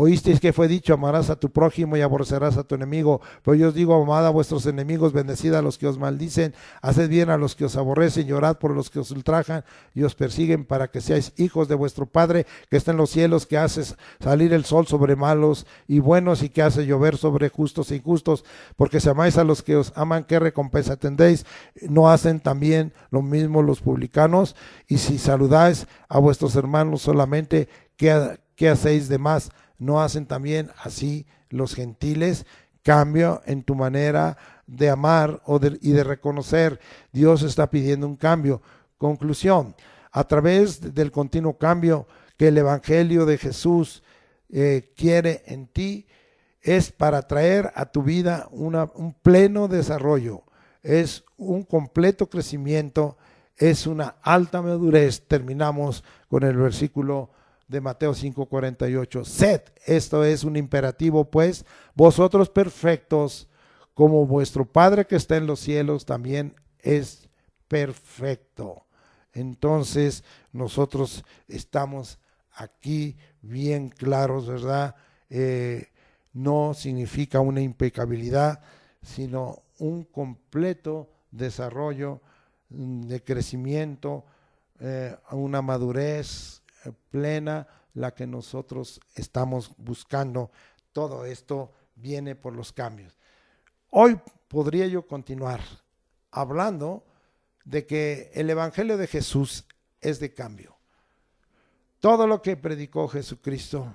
oísteis que fue dicho, amarás a tu prójimo y aborrecerás a tu enemigo. Pero yo os digo, amad a vuestros enemigos, bendecid a los que os maldicen, haced bien a los que os aborrecen, llorad por los que os ultrajan y os persiguen, para que seáis hijos de vuestro Padre que está en los cielos, que hace salir el sol sobre malos y buenos, y que hace llover sobre justos e injustos. Porque si amáis a los que os aman, ¿qué recompensa tendréis? ¿No hacen también lo mismo los publicanos? Y si saludáis a vuestros hermanos solamente, ¿qué hacéis de más? ¿No hacen también así los gentiles? Cambio en tu manera de amar y de reconocer. Dios está pidiendo un cambio. Conclusión, a través del continuo cambio que el Evangelio de Jesús quiere en ti, es para traer a tu vida un pleno desarrollo, es un completo crecimiento, es una alta madurez. Terminamos con el versículo de Mateo 5:48. Sed, esto es un imperativo, pues, vosotros perfectos, como vuestro Padre que está en los cielos también es perfecto. Entonces, nosotros estamos aquí bien claros, ¿verdad? No significa una impecabilidad, sino un completo desarrollo de crecimiento, una madurez plena, la que nosotros estamos buscando. Todo esto viene por los cambios. Hoy podría yo continuar hablando de que el Evangelio de Jesús es de cambio. Todo lo que predicó Jesucristo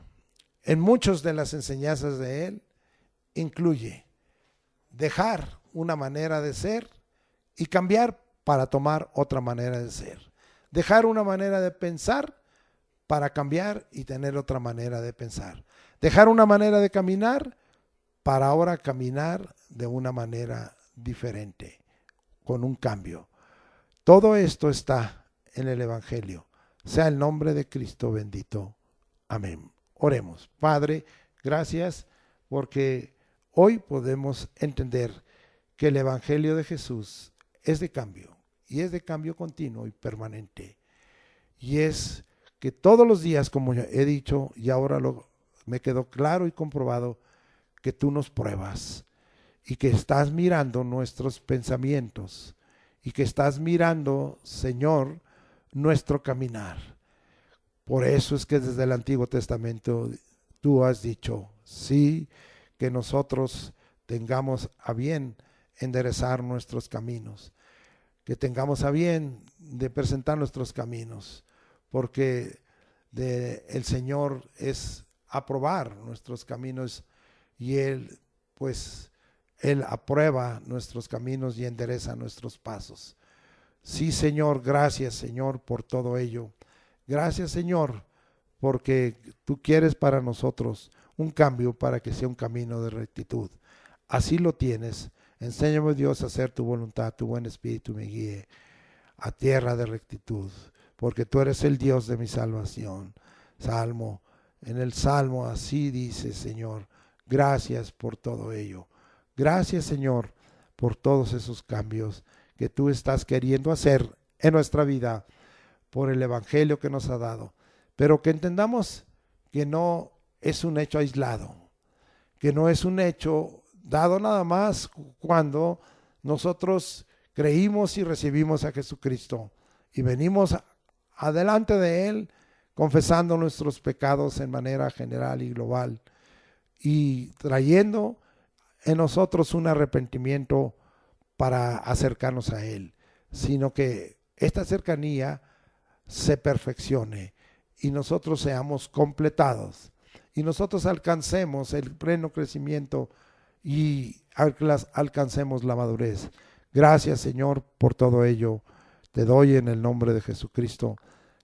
en muchas de las enseñanzas de él incluye dejar una manera de ser y cambiar para tomar otra manera de ser. Dejar una manera de pensar para cambiar y tener otra manera de pensar. Dejar una manera de caminar para ahora caminar de una manera diferente, con un cambio. Todo esto está en el Evangelio. Sea el nombre de Cristo bendito. Amén. Oremos. Padre, gracias porque hoy podemos entender que el Evangelio de Jesús es de cambio, y es de cambio continuo y permanente. Y es que todos los días, como he dicho, y ahora me quedó claro y comprobado, que tú nos pruebas y que estás mirando nuestros pensamientos y que estás mirando, Señor, nuestro caminar. Por eso es que desde el Antiguo Testamento tú has dicho, sí, que nosotros tengamos a bien enderezar nuestros caminos, que tengamos a bien de presentar nuestros caminos, porque el Señor es aprobar nuestros caminos, y Él aprueba nuestros caminos y endereza nuestros pasos. Sí, Señor, gracias, Señor, por todo ello. Gracias, Señor, porque tú quieres para nosotros un cambio para que sea un camino de rectitud. Así lo tienes. Enséñame, Dios, a hacer tu voluntad, tu buen espíritu me guíe a tierra de rectitud, porque tú eres el Dios de mi salvación. En el Salmo así dice, Señor, gracias por todo ello. Gracias, Señor, por todos esos cambios que tú estás queriendo hacer en nuestra vida por el Evangelio que nos ha dado. Pero que entendamos que no es un hecho aislado, que no es un hecho dado nada más cuando nosotros creímos y recibimos a Jesucristo y venimos adelante de Él confesando nuestros pecados en manera general y global y trayendo en nosotros un arrepentimiento para acercarnos a Él, sino que esta cercanía se perfeccione y nosotros seamos completados y nosotros alcancemos el pleno crecimiento y alcancemos la madurez. Gracias, Señor, por todo ello. Te doy en el nombre de Jesucristo.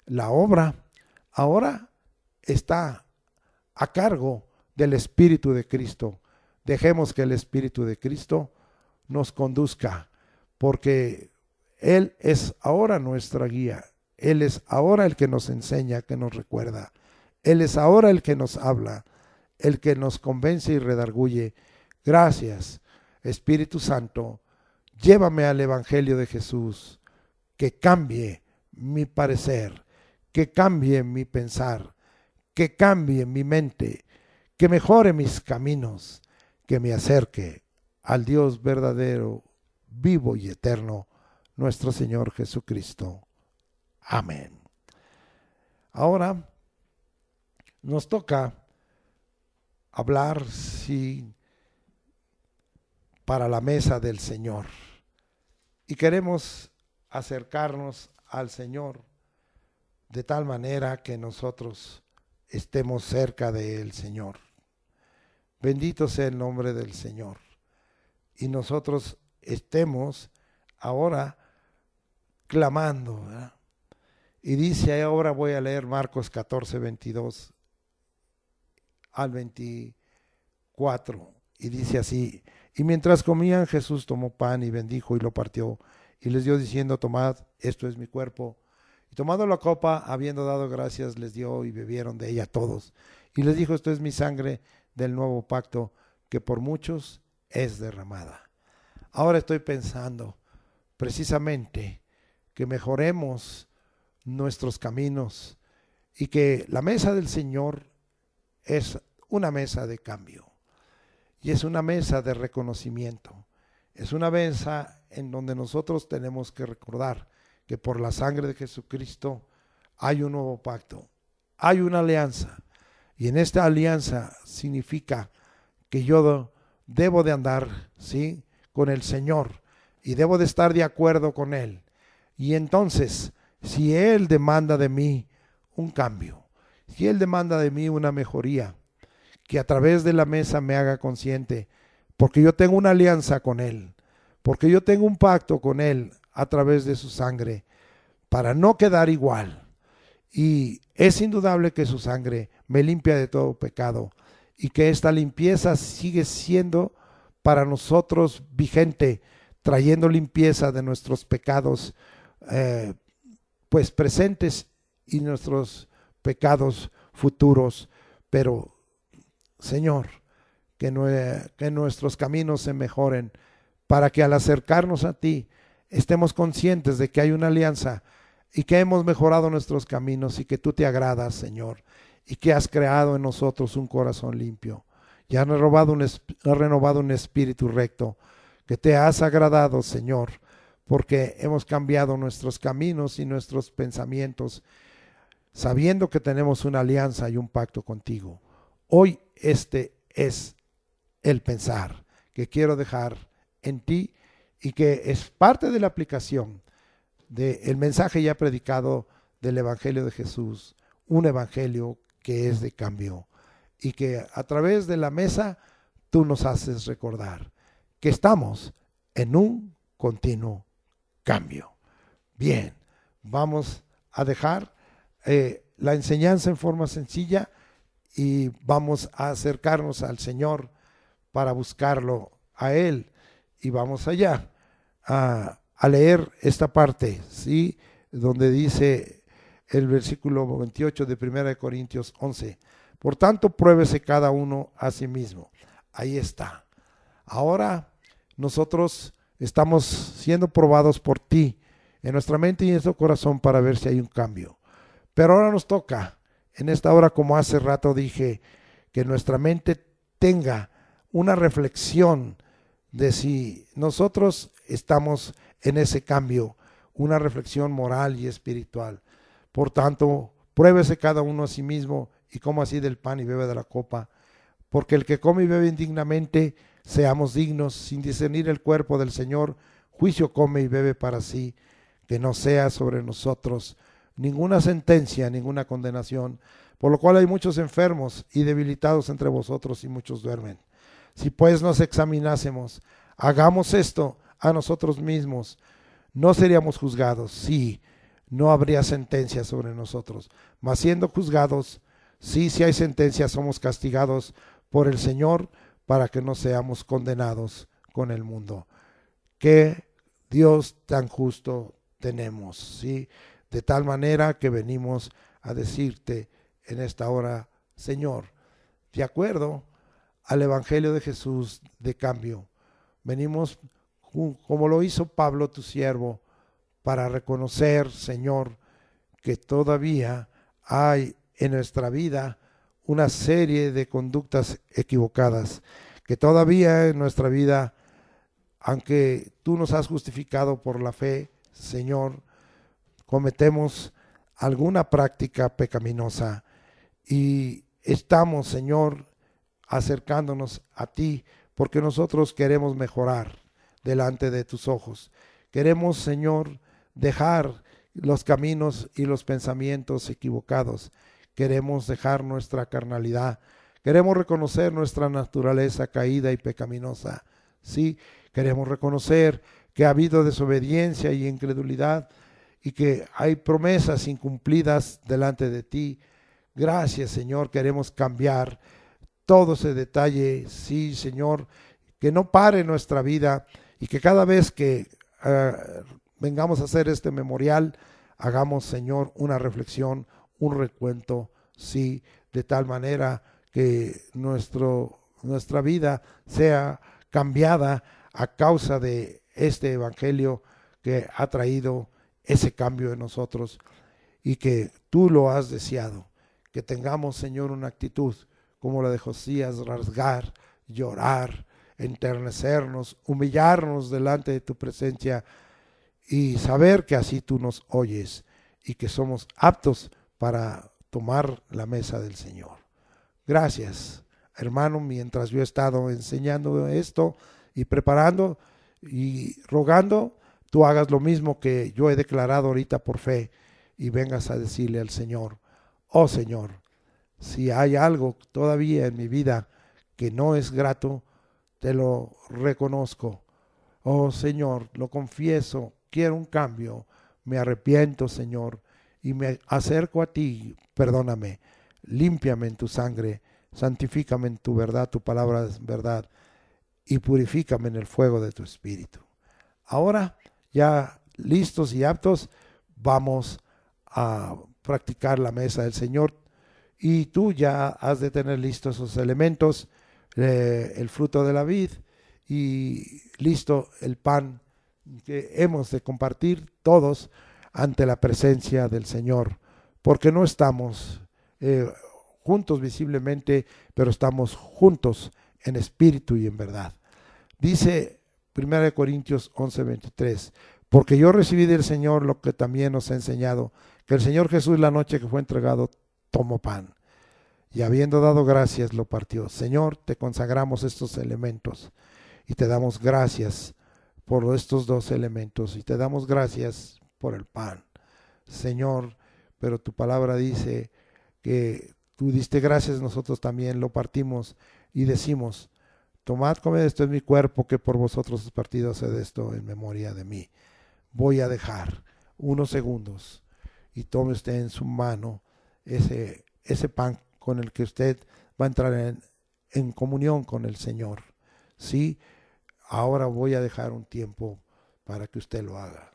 La obra ahora está a cargo del Espíritu de Cristo. Dejemos que el Espíritu de Cristo nos conduzca, porque Él es ahora nuestra guía. Él es ahora el que nos enseña, que nos recuerda. Él es ahora el que nos habla, el que nos convence y redarguye. Gracias, Espíritu Santo. Llévame al Evangelio de Jesús, que cambie mi parecer, que cambie mi pensar, que cambie mi mente, que mejore mis caminos, que me acerque al Dios verdadero, vivo y eterno, nuestro Señor Jesucristo. Amén. Ahora nos toca hablar para la mesa del Señor. Y queremos acercarnos al Señor de tal manera que nosotros estemos cerca del Señor. Bendito sea el nombre del Señor. Y nosotros estemos ahora clamando, ¿verdad? Y dice, ahora voy a leer Marcos 14, 22 al 24. Y dice así: y mientras comían, Jesús tomó pan y bendijo y lo partió y les dio diciendo: tomad, esto es mi cuerpo. Y tomando la copa, habiendo dado gracias, les dio y bebieron de ella todos. Y les dijo: esto es mi sangre del nuevo pacto, que por muchos es derramada. Ahora estoy pensando precisamente que mejoremos nuestros caminos y que la mesa del Señor es una mesa de cambio. Y es una mesa de reconocimiento. Es una mesa en donde nosotros tenemos que recordar que por la sangre de Jesucristo hay un nuevo pacto, hay una alianza. Y en esta alianza significa que yo debo de andar, ¿sí?, con el Señor y debo de estar de acuerdo con Él. Y entonces, si Él demanda de mí un cambio, si Él demanda de mí una mejoría, que a través de la mesa me haga consciente, porque yo tengo una alianza con Él, porque yo tengo un pacto con Él a través de su sangre, para no quedar igual. Y es indudable que su sangre me limpia de todo pecado y que esta limpieza sigue siendo para nosotros vigente, trayendo limpieza de nuestros pecados pues presentes y nuestros pecados futuros. Pero Señor, que nuestros caminos se mejoren, para que al acercarnos a ti estemos conscientes de que hay una alianza y que hemos mejorado nuestros caminos y que tú te agradas, Señor, y que has creado en nosotros un corazón limpio y has renovado un espíritu recto, que te has agradado, Señor, porque hemos cambiado nuestros caminos y nuestros pensamientos, sabiendo que tenemos una alianza y un pacto contigo. Hoy este es el pensar que quiero dejar en ti y que es parte de la aplicación del mensaje ya predicado del Evangelio de Jesús, un evangelio que es de cambio y que a través de la mesa tú nos haces recordar que estamos en un continuo cambio. Bien, vamos a dejar la enseñanza en forma sencilla y vamos a acercarnos al Señor para buscarlo a Él. Y vamos allá a leer esta parte, ¿sí? Donde dice el versículo 28 de 1 Corintios 11. Por tanto, pruébese cada uno a sí mismo. Ahí está. Ahora nosotros estamos siendo probados por ti en nuestra mente y en nuestro corazón para ver si hay un cambio. Pero ahora nos toca, en esta hora, como hace rato dije, que nuestra mente tenga una reflexión de si nosotros estamos en ese cambio, una reflexión moral y espiritual. Por tanto, pruébese cada uno a sí mismo y coma así del pan y bebe de la copa, porque el que come y bebe indignamente, seamos dignos, sin discernir el cuerpo del Señor, juicio come y bebe para sí, que no sea sobre nosotros ninguna sentencia, ninguna condenación, por lo cual hay muchos enfermos y debilitados entre vosotros y muchos duermen. Si pues nos examinásemos, hagamos esto a nosotros mismos, no seríamos juzgados, sí, no habría sentencia sobre nosotros, mas siendo juzgados, sí, si hay sentencia, somos castigados por el Señor para que no seamos condenados con el mundo. Qué Dios tan justo tenemos, ¿sí? De tal manera que venimos a decirte en esta hora, Señor, de acuerdo al Evangelio de Jesús de cambio, venimos como lo hizo Pablo, tu siervo, para reconocer, Señor, que todavía hay en nuestra vida una serie de conductas equivocadas, que todavía en nuestra vida, aunque tú nos has justificado por la fe, Señor, cometemos alguna práctica pecaminosa y estamos, Señor, acercándonos a ti porque nosotros queremos mejorar delante de tus ojos. Queremos, Señor, dejar los caminos y los pensamientos equivocados. Queremos dejar nuestra carnalidad. Queremos reconocer nuestra naturaleza caída y pecaminosa. Sí, queremos reconocer que ha habido desobediencia y incredulidad y que hay promesas incumplidas delante de ti. Gracias, Señor, queremos cambiar todo ese detalle. Sí, Señor, que no pare nuestra vida y que cada vez que vengamos a hacer este memorial, hagamos, Señor, una reflexión, un recuento, sí, de tal manera que nuestra vida sea cambiada a causa de este evangelio que ha traído ese cambio en nosotros y que tú lo has deseado. Que tengamos, Señor, una actitud como la de Josías, rasgar, llorar, enternecernos, humillarnos delante de tu presencia y saber que así tú nos oyes y que somos aptos para tomar la mesa del Señor. Gracias, hermano, mientras yo he estado enseñando esto y preparando y rogando, tú hagas lo mismo que yo he declarado ahorita por fe y vengas a decirle al Señor, oh Señor, si hay algo todavía en mi vida que no es grato, te lo reconozco. Oh Señor, lo confieso, quiero un cambio, me arrepiento, Señor, y me acerco a ti, perdóname, límpiame en tu sangre, santifícame en tu verdad, tu palabra es verdad, y purifícame en el fuego de tu espíritu. Ahora, ya listos y aptos, vamos a practicar la mesa del Señor, y tú ya has de tener listos esos elementos, el fruto de la vid y listo el pan que hemos de compartir todos ante la presencia del Señor, porque no estamos juntos visiblemente, pero estamos juntos en espíritu y en verdad. Dice 1 Corintios 11:23, porque yo recibí del Señor lo que también nos ha enseñado, que el Señor Jesús la noche que fue entregado tomó pan y habiendo dado gracias lo partió. Señor, te consagramos estos elementos y te damos gracias por estos dos elementos y te damos gracias por el pan, Señor, pero tu palabra dice que tú diste gracias, nosotros también lo partimos y decimos, tomad, comed, esto es mi cuerpo que por vosotros es partido, haced esto en memoria de mí. Voy a dejar unos segundos y tome usted en su mano ese pan con el que usted va a entrar en comunión con el Señor. Sí, ahora voy a dejar un tiempo para que usted lo haga.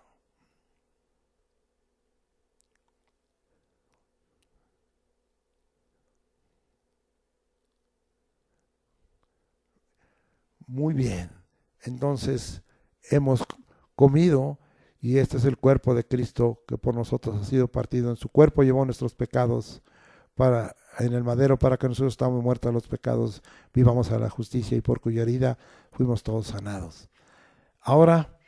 Muy bien, entonces hemos comido y este es el cuerpo de Cristo que por nosotros ha sido partido. En su cuerpo llevó nuestros pecados en el madero para que nosotros estamos muertos a los pecados, vivamos a la justicia y por cuya herida fuimos todos sanados. Ahora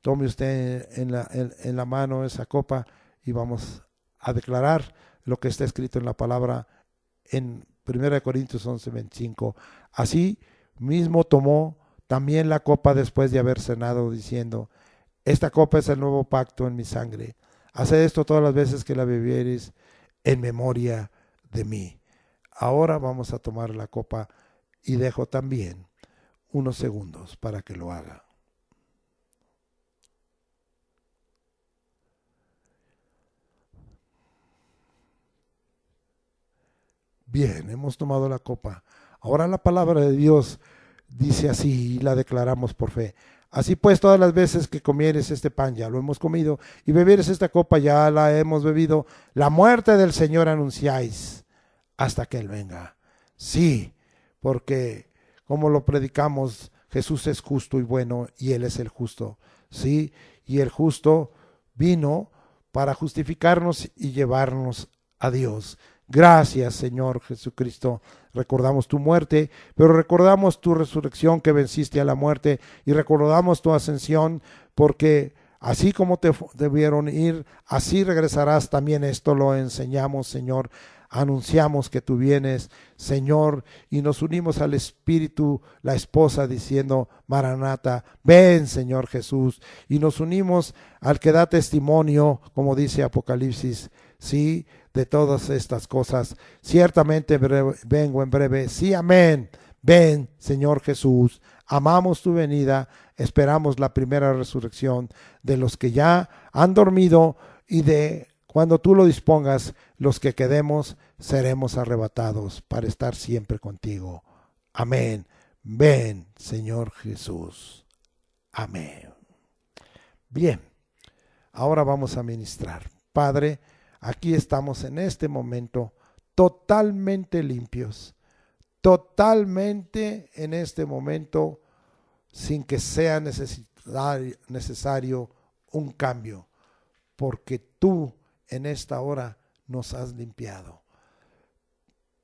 tome usted en la mano esa copa y vamos a declarar lo que está escrito en la palabra en 1 Corintios 11:25. Así mismo tomó también la copa después de haber cenado, diciendo: esta copa es el nuevo pacto en mi sangre. Haced esto todas las veces que la bebiereis en memoria de mí. Ahora vamos a tomar la copa y dejo también unos segundos para que lo haga. Bien, hemos tomado la copa. Ahora la palabra de Dios dice así y la declaramos por fe. Así pues, todas las veces que comieres este pan, ya lo hemos comido, y bebieres esta copa, ya la hemos bebido, la muerte del Señor anunciáis hasta que Él venga. Sí, porque como lo predicamos, Jesús es justo y bueno, y Él es el justo. Sí, y el justo vino para justificarnos y llevarnos a Dios. Gracias, Señor Jesucristo. Recordamos tu muerte, pero recordamos tu resurrección que venciste a la muerte y recordamos tu ascensión, porque así como te debieron ir, así regresarás también. Esto lo enseñamos, Señor. Anunciamos que tú vienes, Señor, y nos unimos al Espíritu, la esposa, diciendo: Maranata, ven, Señor Jesús. Y nos unimos al que da testimonio, como dice Apocalipsis, sí, de todas estas cosas. Ciertamente vengo en breve. Sí, amén. Ven, Señor Jesús. Amamos tu venida. Esperamos la primera resurrección de los que ya han dormido, y de cuando tú lo dispongas, los que quedemos seremos arrebatados para estar siempre contigo. Amén. Ven, Señor Jesús. Amén. Bien, ahora vamos a ministrar. Padre, aquí estamos en este momento totalmente limpios, totalmente en este momento sin que sea necesario un cambio, porque tú en esta hora nos has limpiado.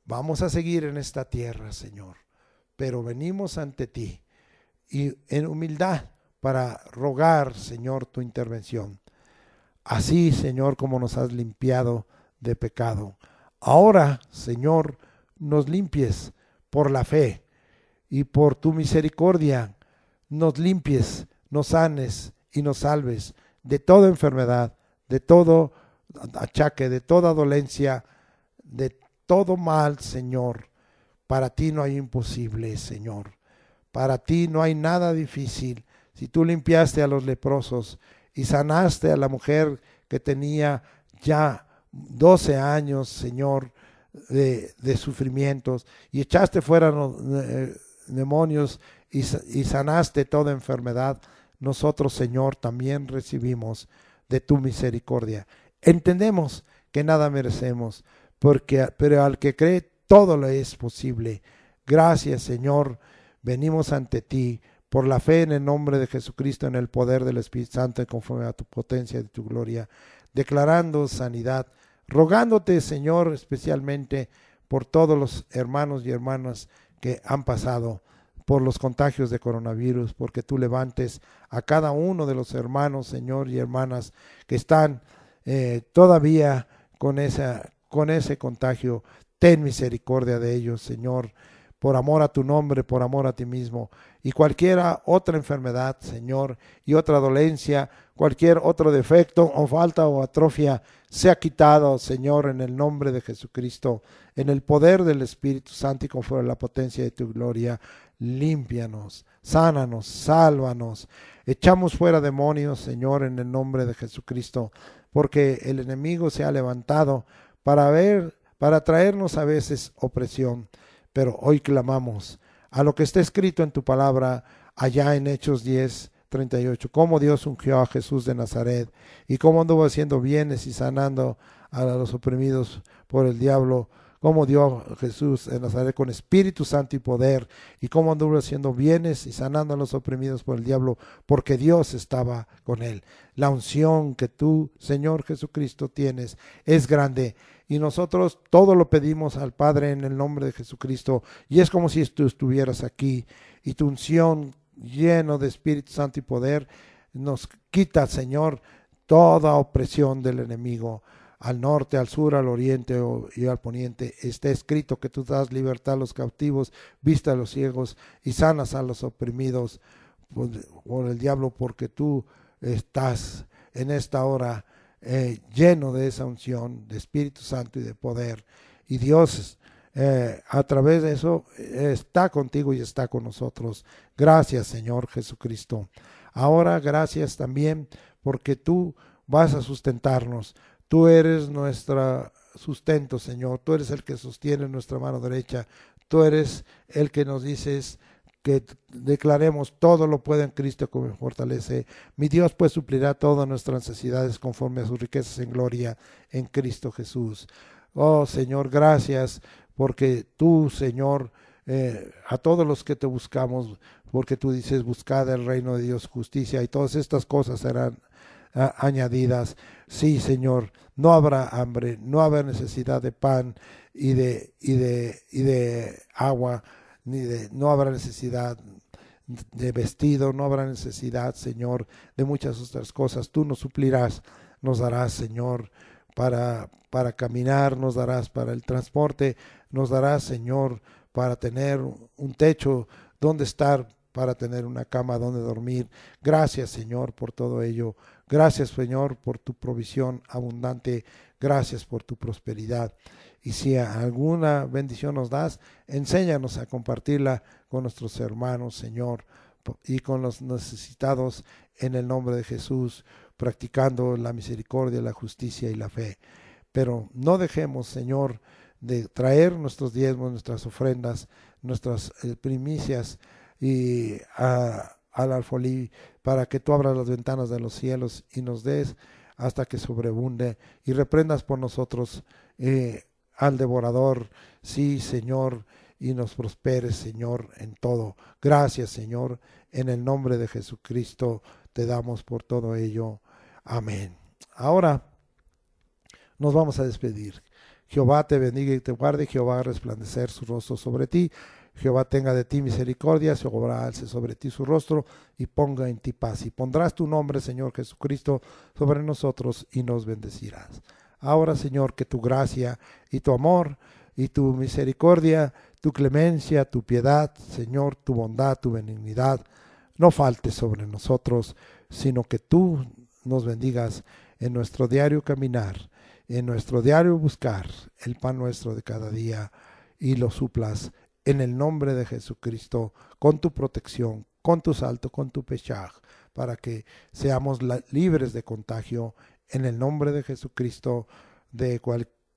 Vamos a seguir en esta tierra, Señor, pero venimos ante ti y en humildad para rogar, Señor, tu intervención. Así, Señor, como nos has limpiado de pecado. Ahora, Señor, nos limpies por la fe y por tu misericordia. Nos limpies, nos sanes y nos salves de toda enfermedad, de todo achaque, de toda dolencia, de todo mal, Señor. Para ti no hay imposible, Señor. Para ti no hay nada difícil. Si tú limpiaste a los leprosos y sanaste a la mujer que tenía ya 12 años, Señor, de sufrimientos, y echaste fuera los demonios y sanaste toda enfermedad, nosotros, Señor, también recibimos de tu misericordia. Entendemos que nada merecemos, pero al que cree todo le es posible. Gracias, Señor. Venimos ante ti por la fe en el nombre de Jesucristo, en el poder del Espíritu Santo y conforme a tu potencia y tu gloria, declarando sanidad, rogándote, Señor, especialmente por todos los hermanos y hermanas que han pasado por los contagios de coronavirus, porque tú levantes a cada uno de los hermanos, Señor, y hermanas que están todavía con ese contagio. Ten misericordia de ellos, Señor, por amor a tu nombre, por amor a ti mismo. Y cualquier otra enfermedad, Señor, y otra dolencia, cualquier otro defecto o falta o atrofia, sea quitado, Señor, en el nombre de Jesucristo, en el poder del Espíritu Santo y conforme a la potencia de tu gloria. Límpianos, sánanos, sálvanos. Echamos fuera demonios, Señor, en el nombre de Jesucristo, porque el enemigo se ha levantado para traernos a veces opresión. Pero hoy clamamos a lo que está escrito en tu palabra allá en Hechos 10:38, cómo Dios ungió a Jesús de Nazaret y cómo anduvo haciendo bienes y sanando a los oprimidos por el diablo, cómo dio a Jesús de Nazaret con Espíritu Santo y poder, y cómo anduvo haciendo bienes y sanando a los oprimidos por el diablo, porque Dios estaba con él. La unción que tú, Señor Jesucristo, tienes es grande, y nosotros todo lo pedimos al Padre en el nombre de Jesucristo, y es como si tú estuvieras aquí, y tu unción lleno de Espíritu Santo y poder nos quita, Señor, toda opresión del enemigo. Al norte, al sur, al oriente y al poniente, está escrito que tú das libertad a los cautivos, vista a los ciegos y sanas a los oprimidos por el diablo, porque tú estás en esta hora lleno de esa unción, de Espíritu Santo y de poder. Y Dios a través de eso está contigo y está con nosotros. Gracias, Señor Jesucristo. Ahora gracias también porque tú vas a sustentarnos. Tú eres nuestro sustento, Señor. Tú eres el que sostiene nuestra mano derecha. Tú eres el que nos dices que declaremos todo lo puedo en Cristo que me fortalece. Mi Dios pues suplirá todas nuestras necesidades conforme a sus riquezas en gloria en Cristo Jesús. Oh Señor, gracias porque tú, Señor, a todos los que te buscamos, porque tú dices buscad el reino de Dios, justicia, y todas estas cosas serán añadidas. Sí, Señor, no habrá hambre, no habrá necesidad de pan y de agua, no habrá necesidad de vestido, no habrá necesidad, Señor, de muchas otras cosas. Tú nos suplirás, nos darás, Señor, para caminar, nos darás para el transporte, nos darás, Señor, para tener un techo donde estar, para tener una cama donde dormir. Gracias, Señor, por todo ello. Gracias, Señor, por tu provisión abundante. Gracias por tu prosperidad. Y si alguna bendición nos das, enséñanos a compartirla con nuestros hermanos, Señor, y con los necesitados en el nombre de Jesús, practicando la misericordia, la justicia y la fe. Pero no dejemos, Señor, de traer nuestros diezmos, nuestras ofrendas, nuestras primicias y al alfolí, para que tú abras las ventanas de los cielos y nos des hasta que sobreabunde, y reprendas por nosotros al devorador, sí, Señor, y nos prosperes, Señor, en todo. Gracias, Señor, en el nombre de Jesucristo te damos por todo ello. Amén. Ahora nos vamos a despedir. Jehová te bendiga y te guarde, Jehová haga resplandecer su rostro sobre ti, Jehová tenga de ti misericordia, Jehová alce sobre ti su rostro y ponga en ti paz. Y pondrás tu nombre, Señor Jesucristo, sobre nosotros y nos bendecirás. Ahora, Señor, que tu gracia y tu amor y tu misericordia, tu clemencia, tu piedad, Señor, tu bondad, tu benignidad, no falte sobre nosotros, sino que tú nos bendigas en nuestro diario caminar, en nuestro diario buscar el pan nuestro de cada día, y lo suplas en el nombre de Jesucristo, con tu protección, con tu salto, con tu peshach, para que seamos libres de contagio en el nombre de Jesucristo,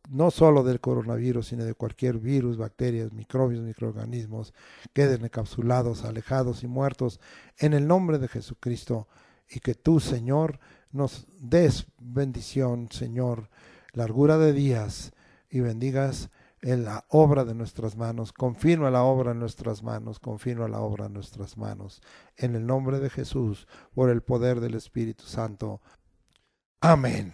no solo del coronavirus, sino de cualquier virus, bacterias, microbios, microorganismos, queden encapsulados, alejados y muertos en el nombre de Jesucristo. Y que tú, Señor, nos des bendición, Señor, largura de días, y bendigas en la obra de nuestras manos. Confirma la obra en nuestras manos, confirma la obra en nuestras manos. En el nombre de Jesús, por el poder del Espíritu Santo. Amén.